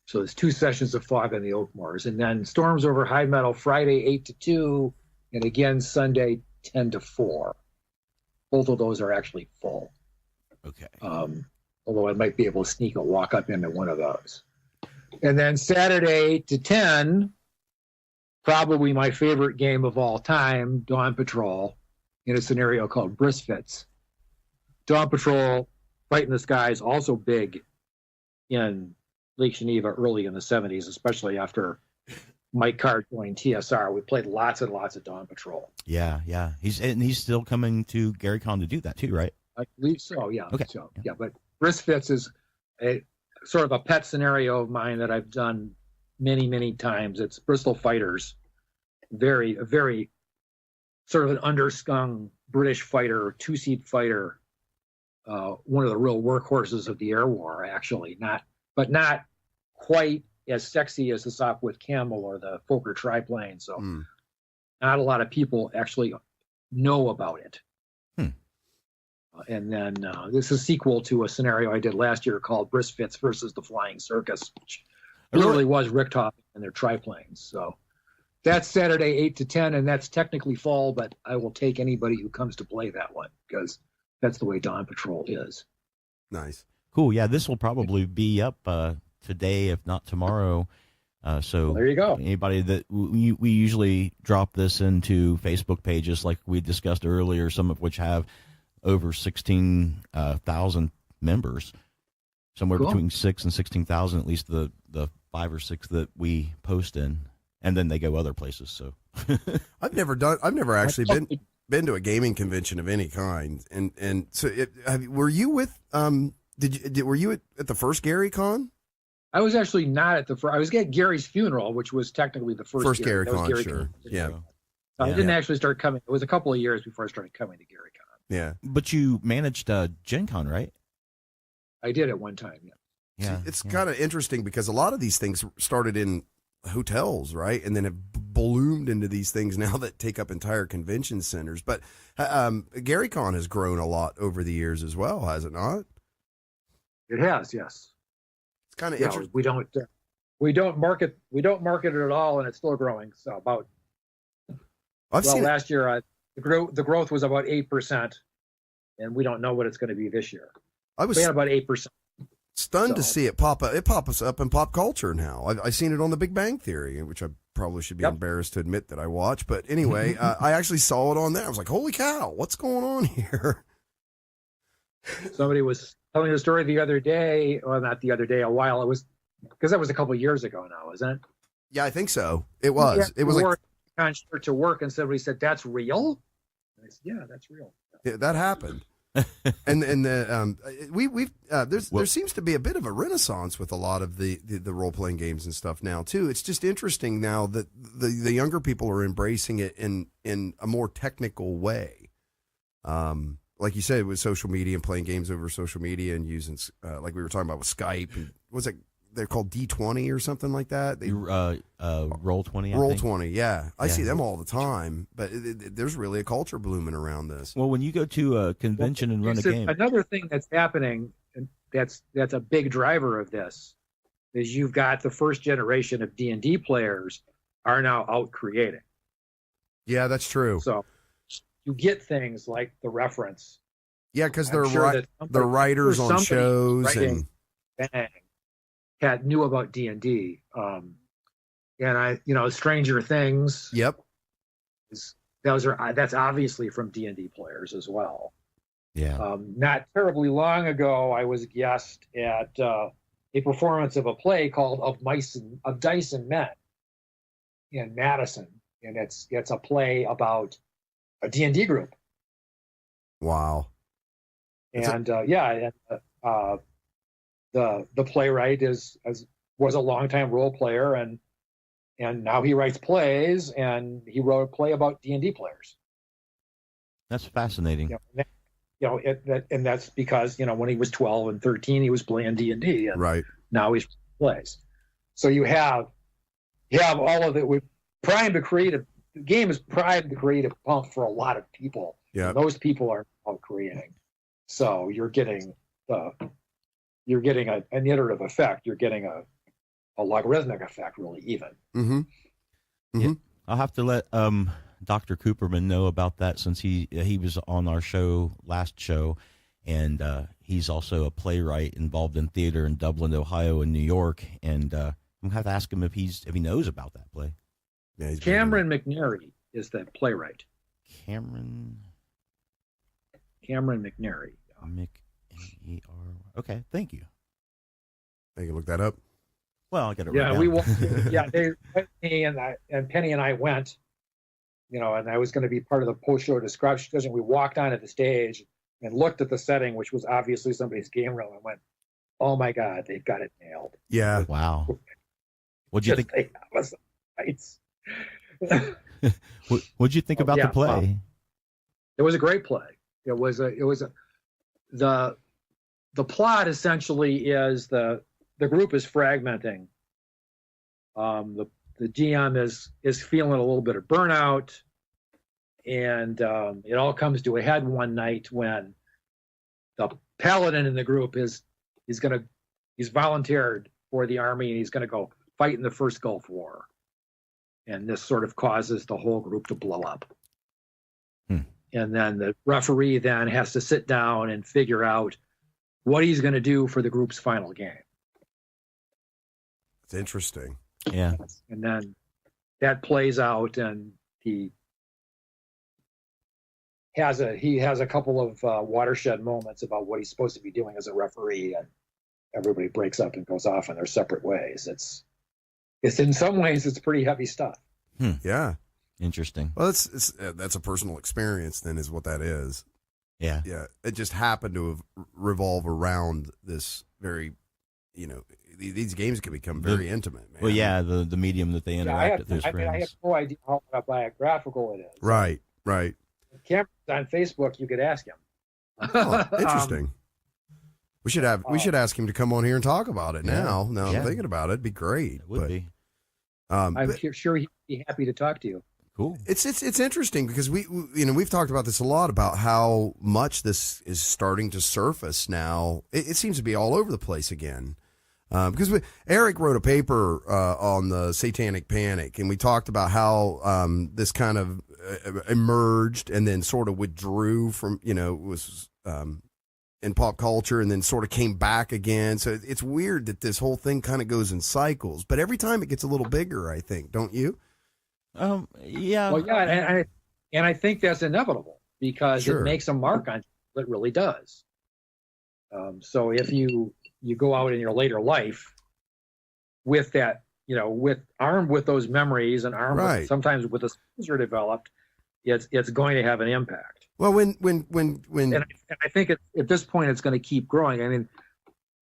So there's 2 sessions of Fog and the Oakmoors, and then Storms Over High Meadow Friday 8 to 2, and again Sunday 10 to 4. Both of those are actually full. Okay. Although I might be able to sneak a walk up into one of those. And then Saturday 8 to 10, probably my favorite game of all time, Dawn Patrol, in a scenario called Brisfits. Dawn Patrol, Fight in the Sky, is also big in Lake Geneva early in the 70s, especially after Mike Carr joined TSR. We played lots and lots of Dawn Patrol. Yeah. He's still coming to Gary Con to do that too, right? I believe so, yeah. Okay. So, yeah, but Brisfits is a sort of a pet scenario of mine that I've done many, many times. It's Bristol Fighters, a very sort of an undersung British fighter, 2-seat fighter, one of the real workhorses of the air war, actually. Not quite as sexy as the Sopwith Camel or the Fokker triplane. So not a lot of people actually know about it. And then this is a sequel to a scenario I did last year called Brisfits versus the Flying Circus, which literally was Richtofen and their triplanes. So that's Saturday 8 to 10, and that's technically fall, but I will take anybody who comes to play that one because that's the way Dawn Patrol is. Nice. Cool. Yeah, this will probably be up today, if not tomorrow. So well, there you go. Anybody that we usually drop this into Facebook pages like we discussed earlier, some of which have over 16,000 members, somewhere between 6 and 16,000, at least the 5 or 6 that we post in, and then they go other places. So I've never actually been to a gaming convention of any kind, and so were you with were you at the first Gary Con? I was actually not at the first. I was at Gary's funeral, which was technically the first Gary Con. Gary sure, Con. Yeah. I didn't actually start coming. It was a couple of years before I started coming to Gary Con. Yeah, but you managed Gen Con, right? I did at one time. Yeah. It's kind of interesting because a lot of these things started in hotels, right, and then have bloomed into these things now that take up entire convention centers. But Gary Con has grown a lot over the years as well, has it not? It has, yes. It's kind of interesting. We don't market it at all, and it's still growing. So last year the growth was about 8%, and we don't know what it's going to be this year. We had about 8%. Stunned to see it pop up. It pops up in pop culture now. I've seen it on The Big Bang Theory, which I probably should be embarrassed to admit that I watch. But anyway, I actually saw it on there. I was like, holy cow, what's going on here? Somebody was telling the story the other day, well, not the other day, a while. It was because that was a couple of years ago now, isn't it? Yeah, I think so. It was. It was like to work, and somebody said, "That's real." And I said, "Yeah, that's real." Yeah, that happened. and there seems to be a bit of a renaissance with a lot of the role playing games and stuff now too. It's just interesting now that the younger people are embracing it in a more technical way. Like you said, with social media and playing games over social media and using like we were talking about with Skype and was it they're called D20 or something like that. Roll20. Roll20, yeah. I see them all the time, but there's really a culture blooming around this. Well, when you go to a convention and run a game, another thing that's happening, and that's a big driver of this, is you've got the first generation of D&D players are now out creating. Yeah, that's true. So you get things like the reference. Yeah, because they're writers on shows and knew about D&D, and Stranger Things. Yep, that's obviously from D&D players as well. Yeah. Not terribly long ago, I was a guest at a performance of a play called Of Dice and Men in Madison, and it's a play about a D&D group. Wow. And the playwright was a longtime role player, and now he writes plays, and he wrote a play about D&D players. That's fascinating. And that's because when he was 12 and 13, he was playing D&D, and Right. now he's plays. So you have all of it. The game is primed to create a pump for a lot of people. Yeah. Those people are all creating. So you're getting an iterative effect. You're getting a logarithmic effect, really, even. Mm-hmm. Mm-hmm. Yeah, I'll have to let Dr. Cooperman know about that, since he was on our last show, and he's also a playwright involved in theater in Dublin, Ohio, and New York. And I'm gonna have to ask him if he knows about that play. Yeah, Cameron McNary is the playwright. Cameron McNary. M-E-R. Okay, thank you. I can look that up. Well, I got it. Yeah, right we down. Penny and I went. And I was going to be part of the post-show discussion. We walked onto the stage and looked at the setting, which was obviously somebody's game room, and went, "Oh my God, they've got it nailed!" Yeah. Wow. What'd you think? What'd you think about the play? It was a great play. The plot essentially is the group is fragmenting. The DM is feeling a little bit of burnout, and it all comes to a head one night when the paladin in the group he's volunteered for the army, and he's going to go fight in the first Gulf War, and this sort of causes the whole group to blow up. And then the referee then has to sit down and figure out what he's going to do for the group's final game. It's interesting. Yeah. And then that plays out, and he has a couple of watershed moments about what he's supposed to be doing as a referee, and everybody breaks up and goes off in their separate ways. It's in some ways it's pretty heavy stuff. Yeah. Interesting. Well, that's a personal experience, then, is what that is. Yeah. Yeah. It just happened to revolve around this very, these games can become very intimate, man. Well, yeah, the medium that they interact with, I have no idea how biographical it is. Right. Cameron's on Facebook. You could ask him. Oh, interesting. We should ask him to come on here and talk about it now. Now I'm thinking about it. It'd be great. It would be. I'm sure he'd be happy to talk to you. Cool. It's interesting because we've talked about this a lot, about how much this is starting to surface now. It seems to be all over the place again. Because Eric wrote a paper on the Satanic Panic, and we talked about how this kind of emerged and then sort of withdrew from, was in pop culture, and then sort of came back again. So it's weird that this whole thing kind of goes in cycles, but every time it gets a little bigger, I think, don't you? Yeah. Well, yeah, and I think that's inevitable because it makes a mark on people. It really does. So if you go out in your later life with that, armed with those memories and armed sometimes with the skills are developed, it's going to have an impact. Well, when and I think at this point it's going to keep growing. I mean,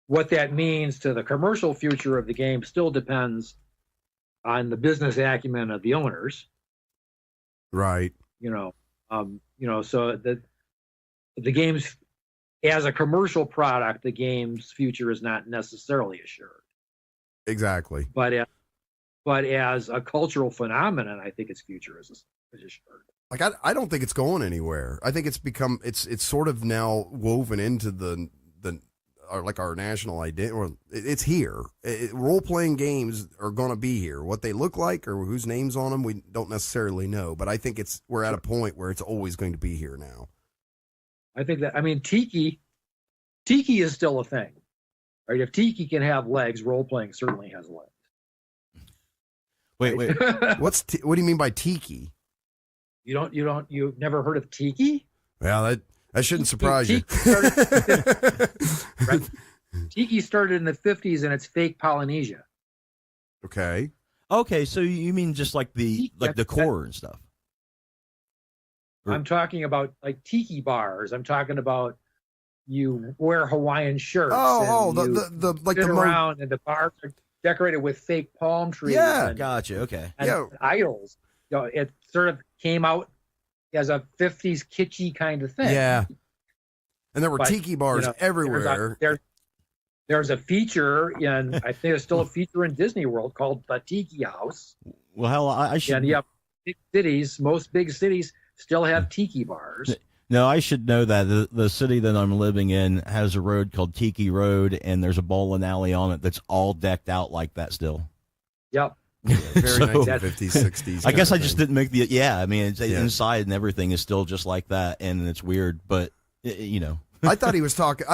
what that means to the commercial future of the game still depends on the business acumen of the owners. Right. So the game's, as a commercial product, the game's future is not necessarily assured. Exactly. But as a cultural phenomenon, I think its future is assured. Like, I don't think it's going anywhere. I think it's sort of now woven into our national identity, or it's here. Role-playing games are going to be here. What they look like or whose name's on them, we don't necessarily know. But I think we're at a point where it's always going to be here now. I think Tiki is still a thing, right? If Tiki can have legs, role-playing certainly has legs. Wait. What do you mean by Tiki? You've never heard of Tiki? Well, That shouldn't surprise you. Right? Tiki started in the 50s, and it's fake Polynesia. Okay. Okay, so you mean just like the decor and stuff? I'm talking about like tiki bars. I'm talking about you wear Hawaiian shirts. The like sit the around, and the bars are decorated with fake palm trees. Yeah, gotcha. Okay. And idols. You know, it sort of came out as a 50s kitschy kind of thing. Yeah. And there were tiki bars everywhere. There's a feature in, I think there's still a feature in Disney World called the Tiki House. Well, hell, I should. And most big cities still have tiki bars. No, I should know that the city that I'm living in has a road called Tiki Road, and there's a bowling alley on it that's all decked out like that still. Yep. Yeah, very 1950s, 60s. I guess I just didn't make the. Yeah, I mean, inside and everything is still just like that, and it's weird, but you know. I thought he was talking.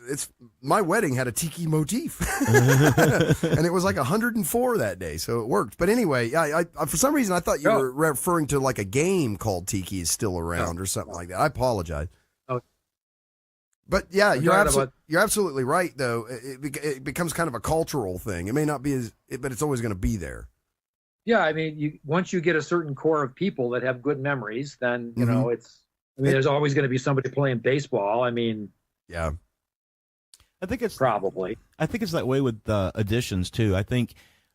It's my wedding had a tiki motif, and it was like 104 that day, so it worked. But anyway, I for some reason I thought you were referring to like a game called Tiki is still around or something like that. I apologize. Oh. But yeah, you're absolutely right. Though it becomes kind of a cultural thing. It may not be but it's always going to be there. Yeah, I mean, once you get a certain core of people that have good memories, then you know it's. I mean, there's always going to be somebody playing baseball. I mean, yeah. I think it's probably. I think it's that way with editions too. I think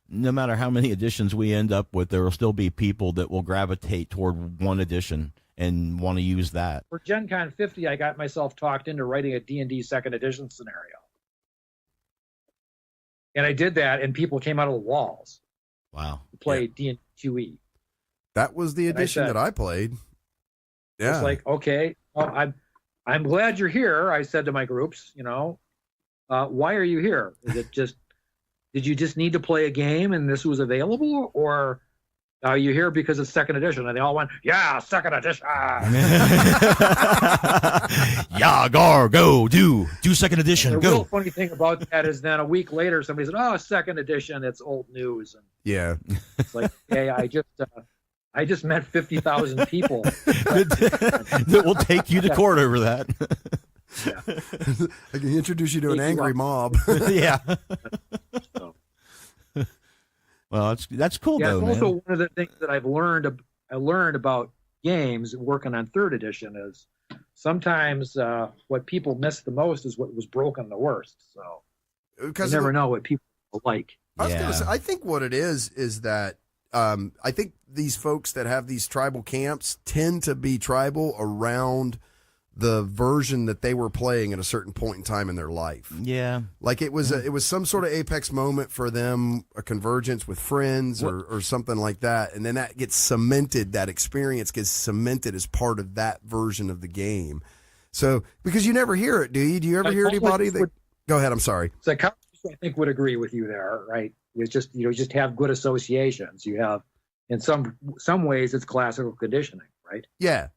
no matter how many editions we end up with, there will still be people that will gravitate toward one edition and want to use that. For Gen Con 50, I got myself talked into writing a D&D second edition scenario, and I did that, and people came out of the walls. Wow! To play D&D 2E. That was the edition that I played. Yeah. It's like, okay, well, I'm glad you're here. I said to my groups, you know. Why are you here? Is it just, did you just need to play a game and this was available? Or are you here because it's second edition? And they all went, yeah, second edition. Yeah, go, do second edition, the go. real funny thing about that is then a week later, somebody said, oh, second edition, it's old news. And yeah. It's like, hey, I just met 50,000 people. That will take you to court over that. Yeah. I can introduce you to an angry mob. Yeah. So. Well, that's cool though, it's man. also one of the things that I learned about games working on third edition is sometimes what people miss the most is what was broken the worst. So you never know what people like. I was gonna say, I think what it is that I think these folks that have these tribal camps tend to be tribal around the version that they were playing at a certain point in time in their life. Yeah. Like it was some sort of apex moment for them, a convergence with friends or something like that. And then that gets cemented, that experience gets cemented as part of that version of the game. So, because you never hear it, do you? Do you ever hear anybody that... Go ahead, I'm sorry. Psychologists, I think, would agree with you there, right? It's just, you just have good associations. You have, in some ways, it's classical conditioning, right? Yeah.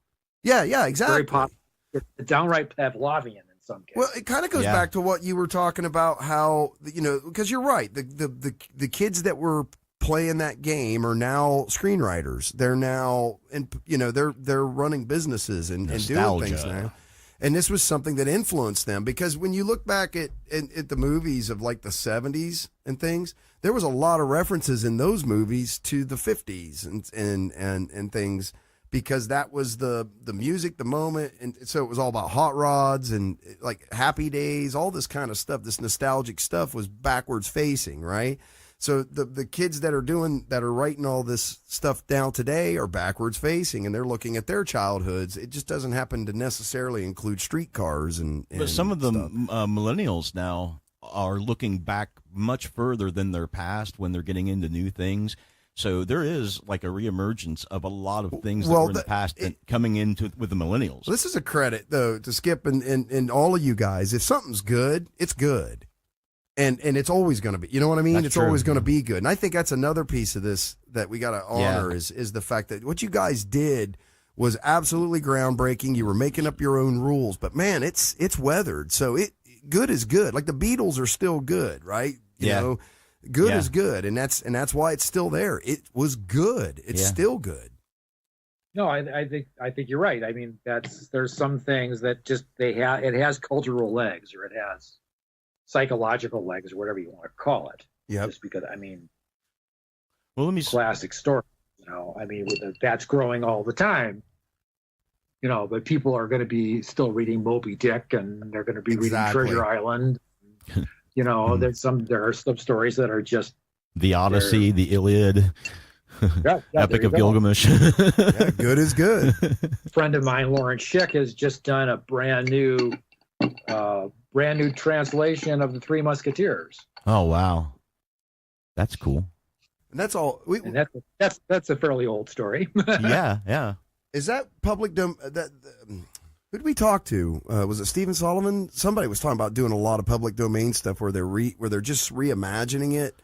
Yeah, exactly. Very popular. It's downright Pavlovian in some cases. Well, it kind of goes back to what you were talking about, how, because you're right. The kids that were playing that game are now screenwriters. They're now, they're running businesses and doing things now. And this was something that influenced them, because when you look back at the movies of like the 70s and things, there was a lot of references in those movies to the 50s and things, because that was the music, the moment. And so it was all about hot rods and like Happy Days, all this kind of stuff. This nostalgic stuff was backwards facing, right? So the kids that are writing all this stuff down today are backwards facing, and they're looking at their childhoods. It just doesn't happen to necessarily include streetcars and but some of the millennials now are looking back much further than their past when they're getting into new things. So there is like a reemergence of a lot of things that were in the past coming into with the millennials. This is a credit though to Skip and all of you guys. If something's good, it's good. And it's always going to be, you know what I mean? It's always going to be good. And I think that's another piece of this that we got to honor is the fact that what you guys did was absolutely groundbreaking. You were making up your own rules, but man, it's weathered. So good is good. Like the Beatles are still good, right? You know, good is good. And that's why it's still there. It was good. It's still good. No, I think you're right. I mean, there's some things that just it has cultural legs, or it has psychological legs, or whatever you want to call it. Yep. Just because, I mean, Well, let me. classic story. I mean, that's growing all the time. But people are going to be still reading Moby Dick, and they're going to be reading Treasure Island. There are some stories that are just the Odyssey, the Iliad, Epic of Gilgamesh. Yeah, good is good. A friend of mine, Lauren Schick, has just done a brand new translation of the Three Musketeers. Oh wow, that's cool. And that's all. And that's a fairly old story. Yeah. Is that public who did we talk to? Was it Stephen Sullivan? Somebody was talking about doing a lot of public domain stuff where they're just reimagining it.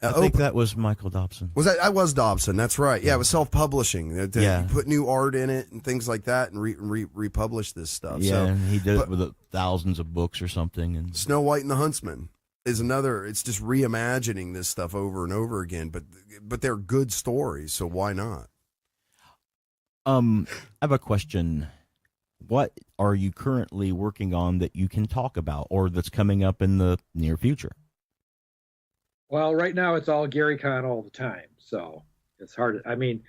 I think that was Michael Dobson. Was that? I was Dobson. That's right. Yeah, it was self-publishing. Yeah. Put new art in it and things like that, and republish this stuff. Yeah, so, and he did it with thousands of books or something. And Snow White and the Huntsman is another. It's just reimagining this stuff over and over again. But they're good stories, so why not? I have a question. What are you currently working on that you can talk about, or that's coming up in the near future? Well, right now it's all Gary Con all the time, so it's hard. I mean,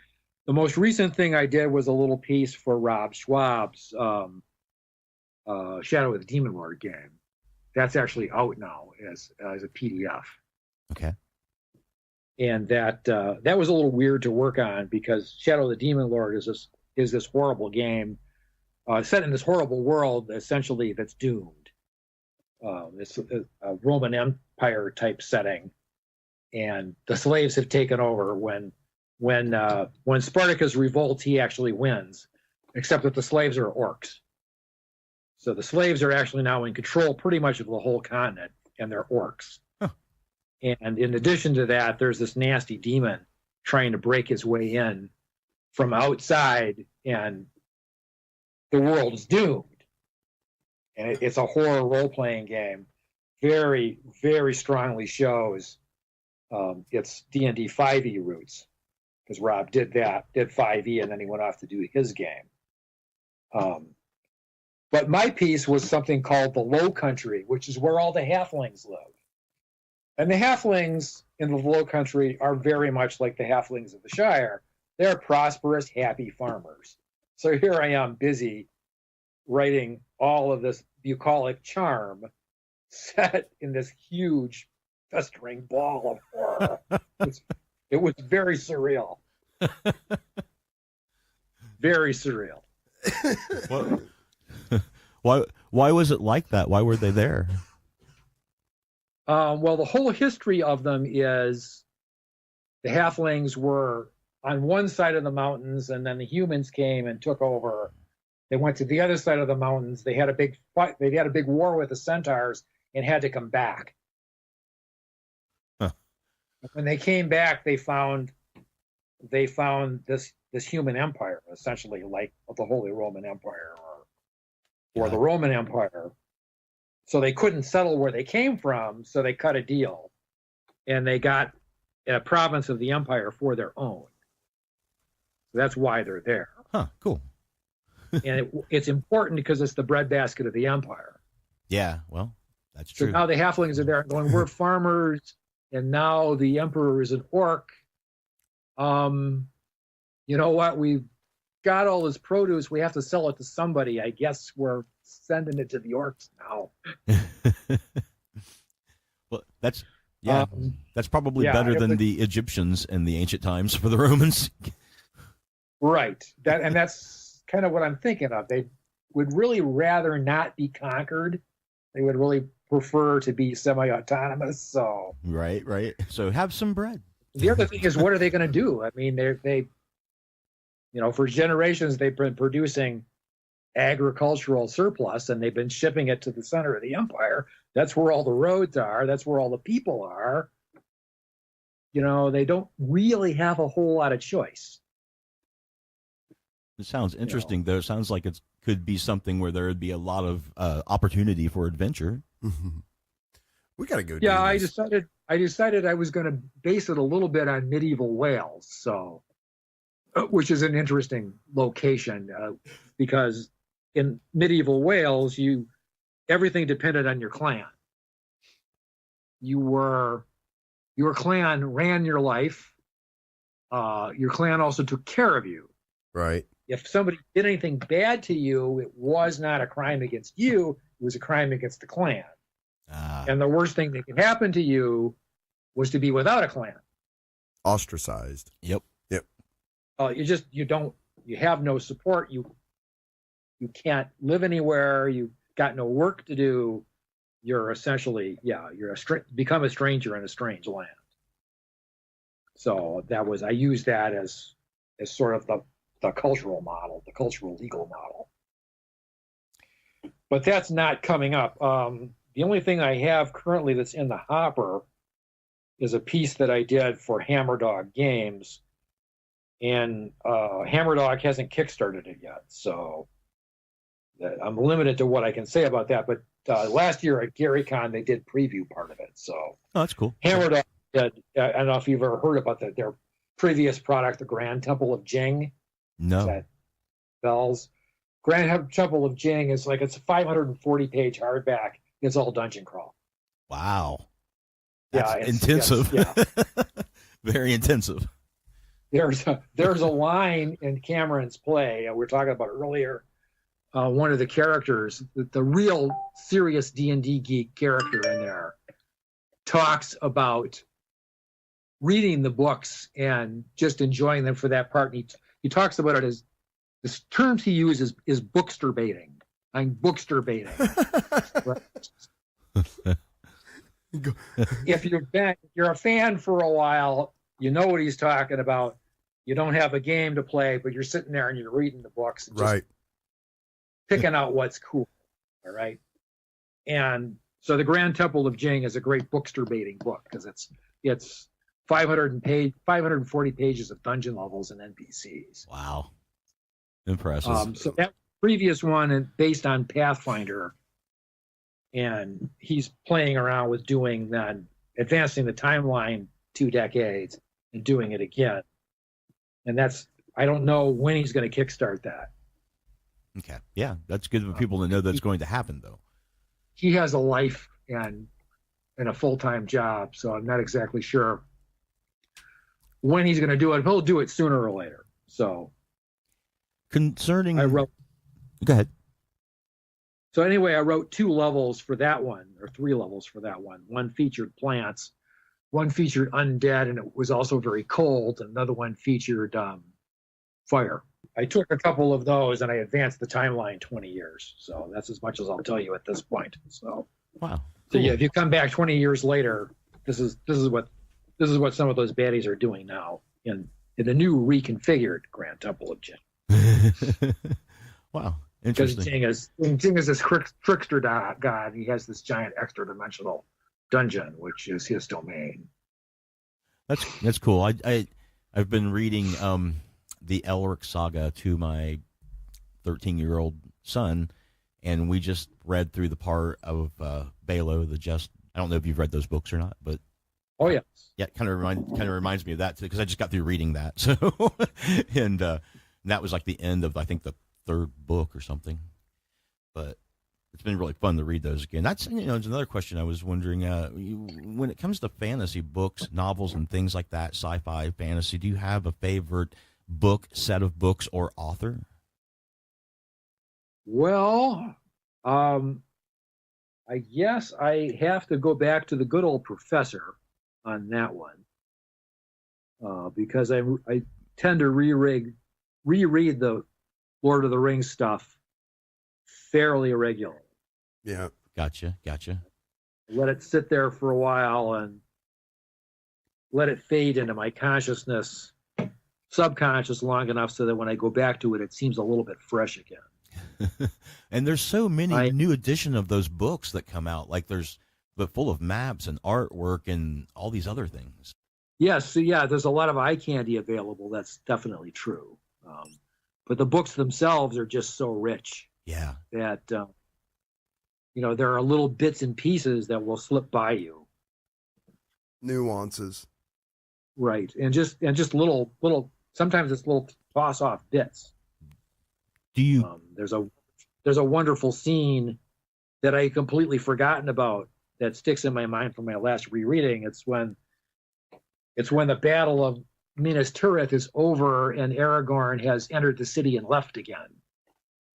the most recent thing I did was a little piece for Rob Schwab's Shadow of the Demon Lord game. That's actually out now as a PDF. Okay. And that was a little weird to work on, because Shadow of the Demon Lord is this horrible game set in this horrible world, essentially, that's doomed. It's a Roman Empire type setting, and the slaves have taken over. When Spartacus revolts, he actually wins, except that the slaves are orcs. So the slaves are actually now in control pretty much of the whole continent, and they're orcs. Huh. And in addition to that, there's this nasty demon trying to break his way in from outside, and the world is doomed. And it's a horror role-playing game. Very, very strongly shows its D&D 5e roots, because Rob did 5e, and then he went off to do his game. But my piece was something called the Low Country, which is where all the halflings live. And the halflings in the Low Country are very much like the halflings of the Shire. They're prosperous, happy farmers. So here I am, busy writing all of this bucolic charm set in this huge festering ball of horror. It was very surreal. Very surreal. Why was it like that? Why were they there? Well, the whole history of them is the halflings were on one side of the mountains, and then the humans came and took over. They went to the other side of the mountains. They had a big fight. They had a big war with the centaurs and had to come back. Huh. When they came back, they found this human empire, essentially like the Holy Roman Empire or the Roman Empire. So they couldn't settle where they came from, so they cut a deal, and they got a province of the empire for their own. So that's why they're there. Huh, cool. And it's important because it's the breadbasket of the empire. Yeah, well, that's true. So now the halflings are there going, we're farmers, and now the emperor is an orc. You know what? We've got all this produce. We have to sell it to somebody. I guess we're sending it to the orcs now. Well, that's probably better than the Egyptians in the ancient times for the Romans. Right. That's kind of what I'm thinking of. They would really rather not be conquered. They would really prefer to be semi-autonomous. So right. So have some bread. The other thing is, what are they going to do? I mean, they for generations they've been producing agricultural surplus, and they've been shipping it to the center of the empire. That's where all the roads are. That's where all the people are. They don't really have a whole lot of choice. It sounds interesting, though. It sounds like it could be something where there would be a lot of opportunity for adventure. Mm-hmm. We got to go. Yeah, I decided I was going to base it a little bit on medieval Wales. So which is an interesting location because in medieval Wales, everything depended on your clan. Your clan ran your life. Your clan also took care of you. Right. If somebody did anything bad to you, it was not a crime against you. It was a crime against the clan. And the worst thing that could happen to you was to be without a clan. Ostracized. Yep. You have no support. You can't live anywhere. You've got no work to do. You're essentially, become a stranger in a strange land. So I used that as sort of the cultural model, the cultural legal model. But that's not coming up. The only thing I have currently that's in the hopper is a piece that I did for Hammerdog Games, and Hammerdog hasn't kickstarted it yet, so I'm limited to what I can say about that. But last year at GaryCon, they did preview part of it. So that's cool. Hammerdog did. I don't know if you've ever heard about their previous product, the Grand Temple of Jing. No. Bells. Grand Temple of Jing is it's a 540-page hardback. It's all dungeon crawl. Wow. That's it's intensive. Very intensive. There's a line in Cameron's play we were talking about earlier. One of the characters, the real serious D&D geek character in there, talks about reading the books and just enjoying them for that part. And he talks about it as the terms he uses is bookster baiting. I'm bookster baiting. If you're a fan for a while, you know what he's talking about. You don't have a game to play, but you're sitting there and you're reading the books and just picking out what's cool. All right. And so the Grand Temple of Jing is a great bookster baiting book because it's 540 pages of dungeon levels and NPCs. Wow. Impressive. So that previous one is based on Pathfinder, and he's playing around with doing that, advancing the timeline 2 decades and doing it again. And I don't know when he's going to kickstart that. Okay. Yeah, that's good for people to know that's going to happen, though. He has a life and a full-time job, so I'm not exactly sure when he's going to do it. He'll do it sooner or later. So concerning, go ahead. So anyway, I wrote 2 levels for that one, or 3 levels for that one. One featured plants, one featured undead, and it was also very cold. Another one featured fire. I took a couple of those and I advanced the timeline 20 years. So that's as much as I'll tell you at this point. So wow. So yeah, if you come back 20 years later, this is what some of those baddies are doing now in the new reconfigured Grand Temple of Jing. Wow. Interesting. Because Jing is this trickster god. He has this giant extra dimensional dungeon, which is his domain. That's cool. I've been reading the Elric saga to my 13-year-old son, and we just read through the part of Balo the Just. I don't know if you've read those books or not, but oh yes, yeah, it kind of reminds me of that too, because I just got through reading that. So and that was like the end of, I think, the 3rd book or something. But it's been really fun to read those again. That's it's another question I was wondering. When it comes to fantasy books, novels, and things like that, sci-fi, fantasy, do you have a favorite book, set of books, or author? Well, I guess I have to go back to the good old professor on that one, because I tend to reread the Lord of the Rings stuff fairly irregularly. Yeah, gotcha. Let it sit there for a while and let it fade into my consciousness, subconscious, long enough so that when I go back to it, it seems a little bit fresh again. And there's so many new edition of those books that come out. Like there's full of maps and artwork and all these other things. Yes, so yeah, there's a lot of eye candy available. That's definitely true. But the books themselves are just so rich. Yeah. That there are little bits and pieces that will slip by you. Nuances. Right, and just little sometimes it's little toss off bits. Do you? There's a wonderful scene that I completely forgotten about that sticks in my mind from my last rereading. It's when the Battle of Minas Tirith is over and Aragorn has entered the city and left again.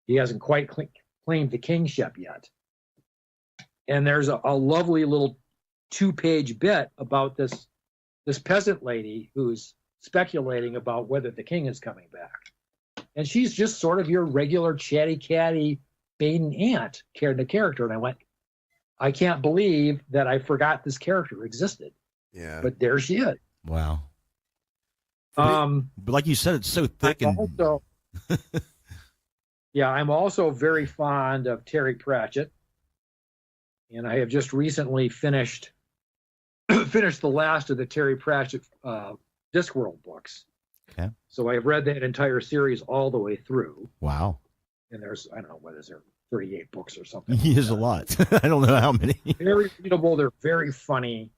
He hasn't quite claimed the kingship yet. And there's a lovely little 2-page bit about this peasant lady who's speculating about whether the king is coming back. And she's just sort of your regular chatty catty maiden aunt character. And I went, I can't believe that I forgot this character existed. Yeah. But there she is. Wow. But like you said, it's so thick and also, yeah, I'm also very fond of Terry Pratchett, and I have just recently finished the last of the Terry Pratchett Discworld books. Okay. So I've read that entire series all the way through. Wow. And there's, I don't know, what is there, 38 books or something. He is a lot. I don't know how many. Very readable. They're very funny.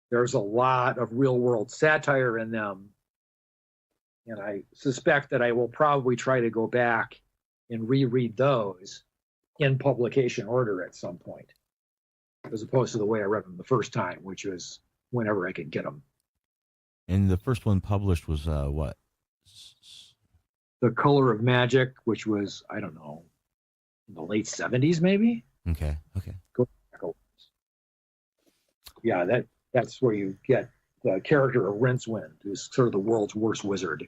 There's a lot of real world satire in them. And I suspect that I will probably try to go back and reread those in publication order at some point, as opposed to the way I read them the first time, which was whenever I could get them. And the first one published was what? The Color of Magic, which was, I don't know, in the late 70s, maybe? Okay. Go back over. Yeah, that's where you get the character of Rincewind, who's sort of the world's worst wizard.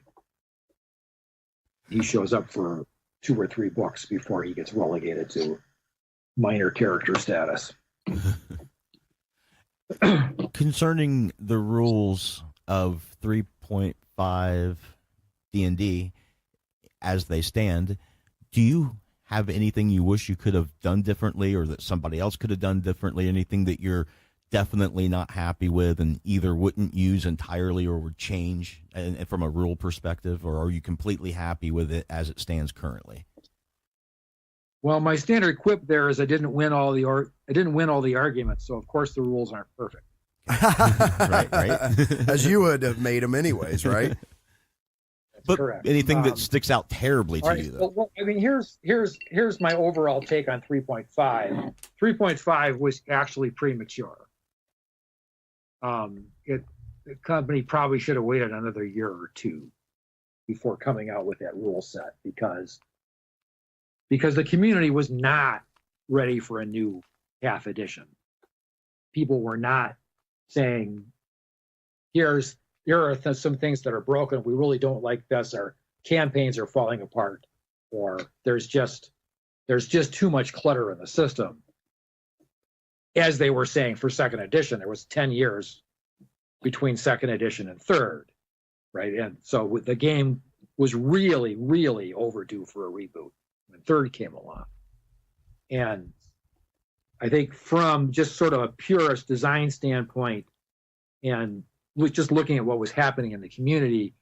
He shows up for 2 or 3 books before he gets relegated to minor character status. Concerning the rules of 3.5 D&D as they stand, do you have anything you wish you could have done differently, or that somebody else could have done differently? Anything that you're definitely not happy with and either wouldn't use entirely or would change and from a rule perspective, or are you completely happy with it as it stands currently? Well, my standard quip there is I didn't win all the arguments, so of course the rules aren't perfect. right. As you would have made them anyways, right? That's but correct. anything that sticks out terribly to right, you, though? well, I mean, here's my overall take on 3.5. 3.5 was actually premature. The company probably should have waited another year or two before coming out with that rule set, because the community was not ready for a new half edition. People were not saying, here are some things that are broken. We really don't like this. Our campaigns are falling apart, or there's just too much clutter in the system. As they were saying for second edition, there was 10 years between second edition and third, right? And so the game was really, really overdue for a reboot when third came along. And I think from just sort of a purist design standpoint, and just looking at what was happening in the community,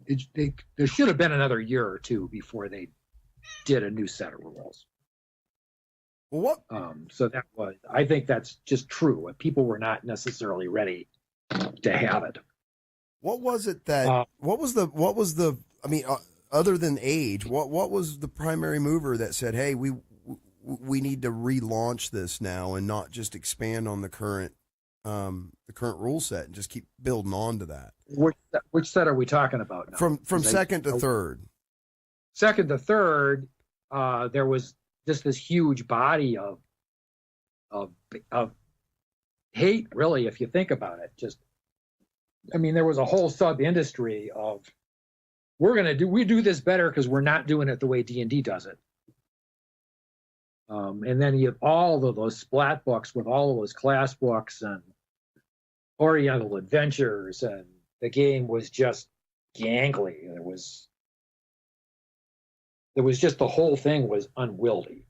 there should have been another year or two before they did a new set of rules. What? So I think that's just true. People were not necessarily ready to have it. What was it that? What was the? I mean, other than age, what was the primary mover that said, "Hey, we need to relaunch this now and not just expand on the current rule set and just keep building on to that"? Which set are we talking about now? From second to third. Second to third, there was just this huge body of hate, really, if you think about it. There was a whole sub industry of we do this better because we're not doing it the way D&D does it. And then you have all of those splat books with all of those class books and Oriental Adventures, and the game was just gangly. There was just, the whole thing was unwieldy.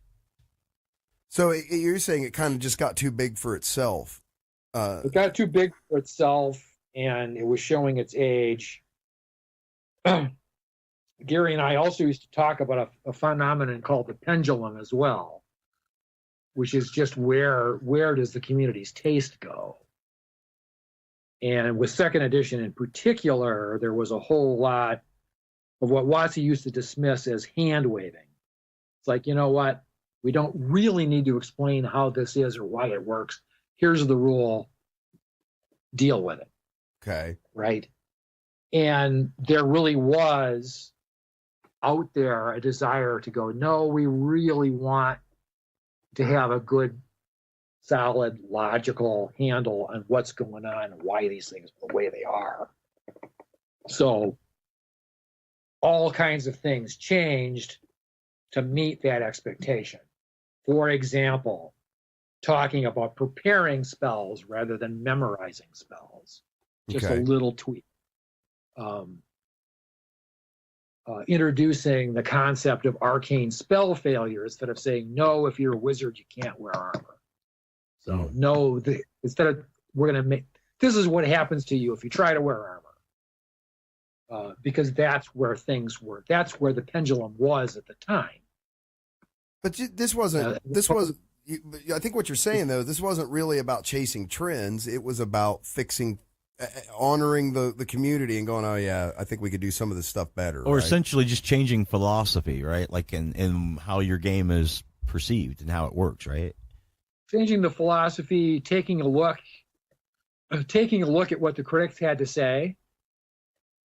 So you're saying it kind of just got too big for itself. It got too big for itself, and it was showing its age. Gary and I also used to talk about a phenomenon called the pendulum as well, which is just where does the community's taste go? And with second edition in particular, there was a whole lot of what WotC used to dismiss as hand waving. It's like, you know what? We don't really need to explain how this is or why it works. Here's the rule. Deal with it. Okay. Right. And there really was out there a desire to go, no, we really want to have a good, solid, logical handle on what's going on and why these things are the way they are. So all kinds of things changed to meet that expectation. For example, talking about preparing spells rather than memorizing spells. Just a little tweak. Introducing the concept of arcane spell failure instead of saying, no, if you're a wizard, you can't wear armor. So no, instead of, we're going to make, this is what happens to you if you try to wear armor. Because that's where things were. That's where the pendulum was at the time. But this wasn't, I think what you're saying, though, this wasn't really about chasing trends. It was about fixing, honoring the community and going, oh, yeah, I think we could do some of this stuff better. Or right? essentially just changing philosophy, right? Like in how your game is perceived and how it works, right? Changing the philosophy, taking a look at what the critics had to say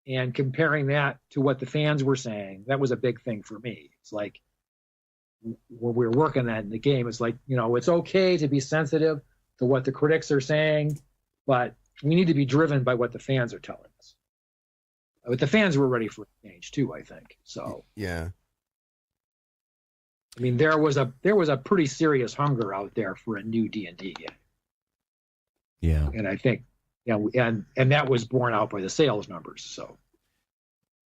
and comparing that to what the fans were saying. That was a big thing for me. It's like, when we were working that in the game, it's like, you know, it's okay to be sensitive to what the critics are saying, but we need to be driven by what the fans are telling us. But the fans were ready for a change too, I think. So yeah, I mean, there was a pretty serious hunger out there for a new D&D game. Yeah, and I think, and that was borne out by the sales numbers. So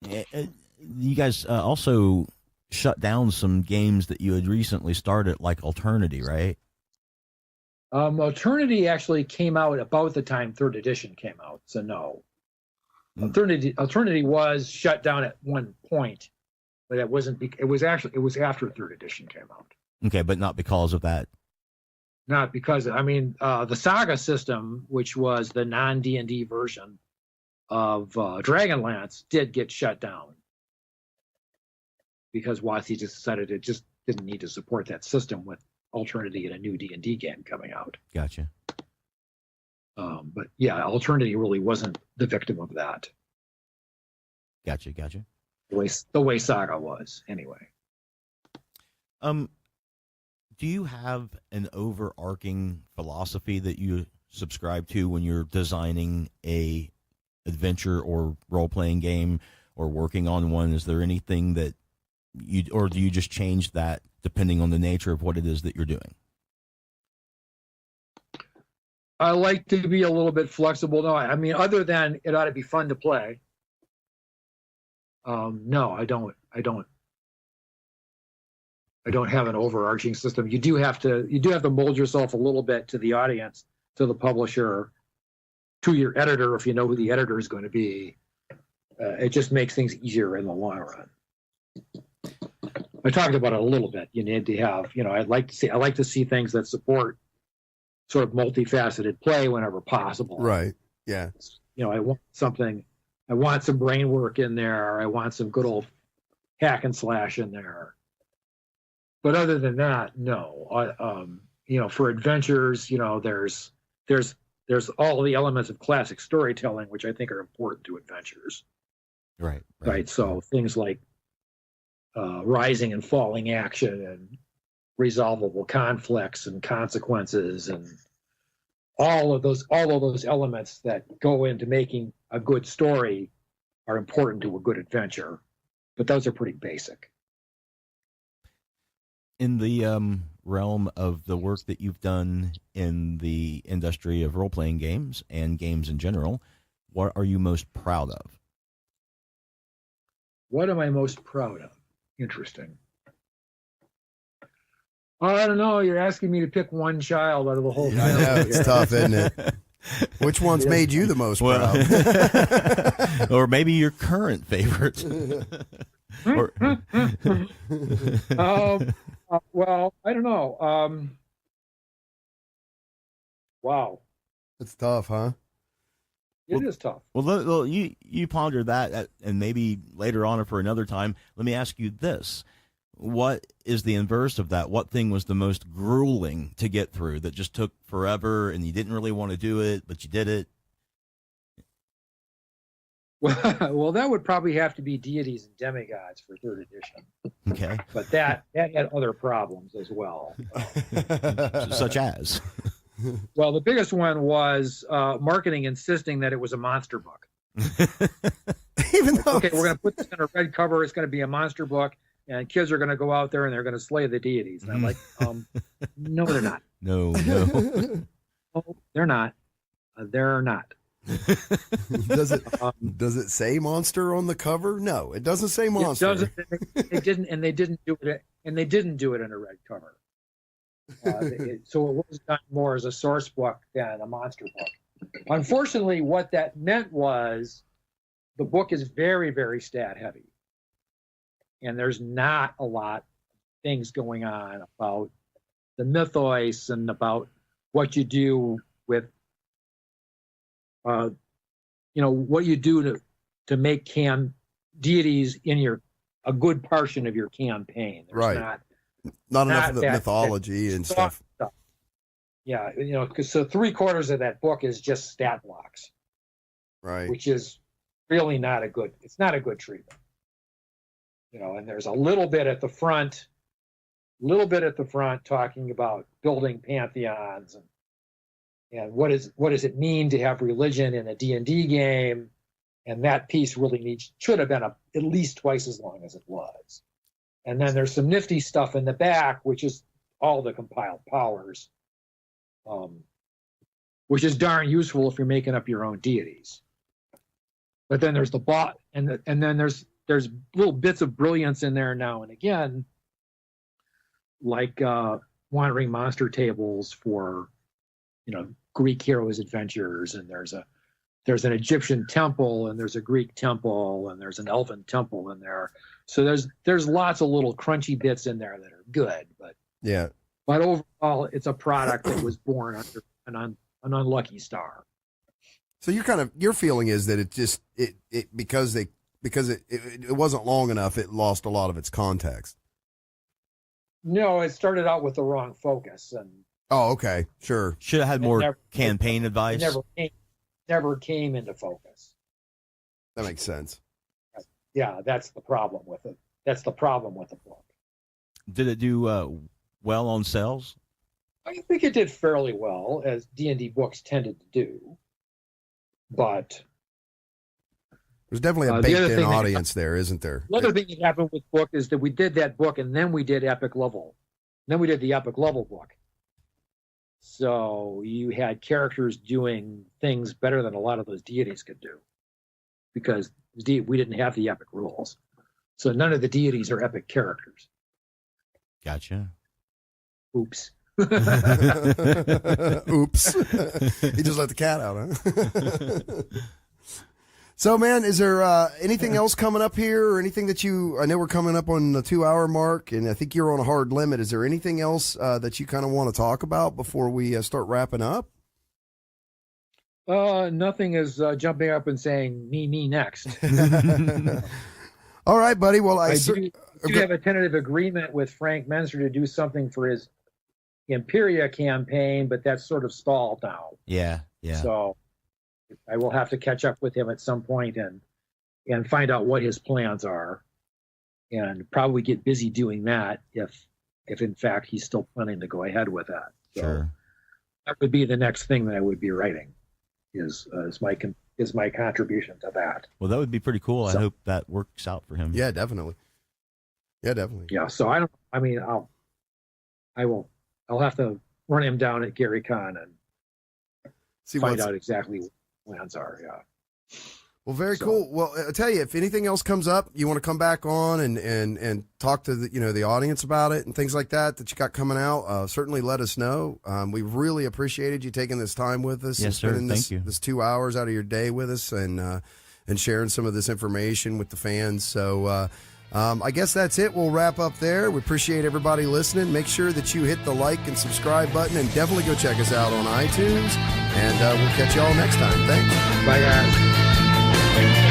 you guys also shut down some games that you had recently started, like Alternity, right? Alternity actually came out about the time third edition came out, so no. Alternity was shut down at one point, but it wasn't. It was after third edition came out. Okay, but not because of that. Not because, I mean, the Saga system, which was the non-D&D version of Dragonlance, did get shut down because WotC just decided it just didn't need to support that system with Alternity and a new D&D game coming out. Gotcha. But yeah, Alternity really wasn't the victim of that. Gotcha. The way Saga was, anyway. Do you have an overarching philosophy that you subscribe to when you're designing a adventure or role-playing game or working on one? Is there anything that or do you just change that depending on the nature of what it is that you're doing? I like to be a little bit flexible. No, I mean, other than it ought to be fun to play. No, I don't have an overarching system. You do have to mold yourself a little bit to the audience, to the publisher, to your editor if you know who the editor is going to be. It just makes things easier in the long run. I talked about it a little bit. You need to have, I like to see things that support sort of multifaceted play whenever possible. Right. Yeah. I want some brain work in there. I want some good old hack and slash in there. But other than that, no. For adventures, there's all the elements of classic storytelling, which I think are important to adventures. Right. So things like rising and falling action and resolvable conflicts and consequences and all of those elements that go into making a good story are important to a good adventure. But those are pretty basic. In the realm of the work that you've done in the industry of role-playing games and games in general, what are you most proud of? What am I most proud of? Interesting. I don't know. You're asking me to pick one child out of the whole thing. I know, it's tough, isn't it? Which one's made you the most proud? Or maybe your current favorite. Well, I don't know. Wow. It's tough, huh? It is tough. Well, you ponder that, and maybe later on or for another time. Let me ask you this: what is the inverse of that? What thing was the most grueling to get through that just took forever, and you didn't really want to do it, but you did it? Well, that would probably have to be Deities and Demigods for 3rd edition. Okay. But that had other problems as well. Such as? Well, the biggest one was marketing insisting that it was a monster book. Even though Okay, we're going to put this in a red cover. It's going to be a monster book, and kids are going to go out there and they're going to slay the deities. And I'm like, no, they're not. No. No, they're not. They're not. does it say monster on the cover? No, it doesn't say monster. It doesn't. They didn't, and they didn't do it. And they didn't do it in a red cover. So it was done more as a source book than a monster book. Unfortunately, what that meant was the book is very, very stat heavy, and there's not a lot of things going on about the mythos and about what you do with what you do to make deities in a good portion of your campaign. There's right. Not enough of the mythology and stuff. Yeah, because so 3/4 of that book is just stat blocks, right? Which is really not a good. It's not a good treatment. And there's a little bit at the front, talking about building pantheons and what does it mean to have religion in a D&D game, and that piece really should have been at least twice as long as it was. And then there's some nifty stuff in the back, which is all the compiled powers, which is darn useful if you're making up your own deities. But then there's the bot, and then there's little bits of brilliance in there now and again, like wandering monster tables for Greek heroes' adventures, and there's an Egyptian temple, and there's a Greek temple, and there's an elven temple in there. So there's lots of little crunchy bits in there that are good, but overall, it's a product that was born under an unlucky star. So your feeling is that because it wasn't long enough, it lost a lot of its context. No, it started out with the wrong focus, and oh, okay, sure. Should have had more campaign advice. Never came into focus. That makes sense. Yeah, that's the problem with it. That's the problem with the book. Did it do well on sales? I think it did fairly well, as D&D books tended to do. But there's definitely a baked-in audience there, isn't there? The other thing that happened with the book is that we did that book, and then we did Epic Level. Then we did the Epic Level book. So you had characters doing things better than a lot of those deities could do, because we didn't have the epic rules. So none of the deities are epic characters. Gotcha. Oops. Oops. He just let the cat out, huh? So, man, is there anything else coming up here, or anything that I know we're coming up on the 2-hour mark, and I think you're on a hard limit. Is there anything else that you kind of want to talk about before we start wrapping up? Nothing is jumping up and saying, me next. All right, buddy. Well, I do have a tentative agreement with Frank Menzer to do something for his Imperia campaign, but that's sort of stalled now. Yeah. So I will have to catch up with him at some point and find out what his plans are, and probably get busy doing that if in fact he's still planning to go ahead with that. So sure. That would be the next thing that I would be writing is my contribution to that. Well, that would be pretty cool. I hope that works out for him. Yeah, definitely. Yeah. So I'll have to run him down at Gary Con and find out exactly what plans are. Yeah. Well, very cool. Well, I'll tell you, if anything else comes up, you want to come back on and talk to the audience about it and things like that you got coming out, certainly let us know. We really appreciated you taking this time with us. Yes, sir. Thank you. This 2 hours out of your day with us and sharing some of this information with the fans. So I guess that's it. We'll wrap up there. We appreciate everybody listening. Make sure that you hit the like and subscribe button, and definitely go check us out on iTunes. And we'll catch you all next time. Thanks. Bye, guys.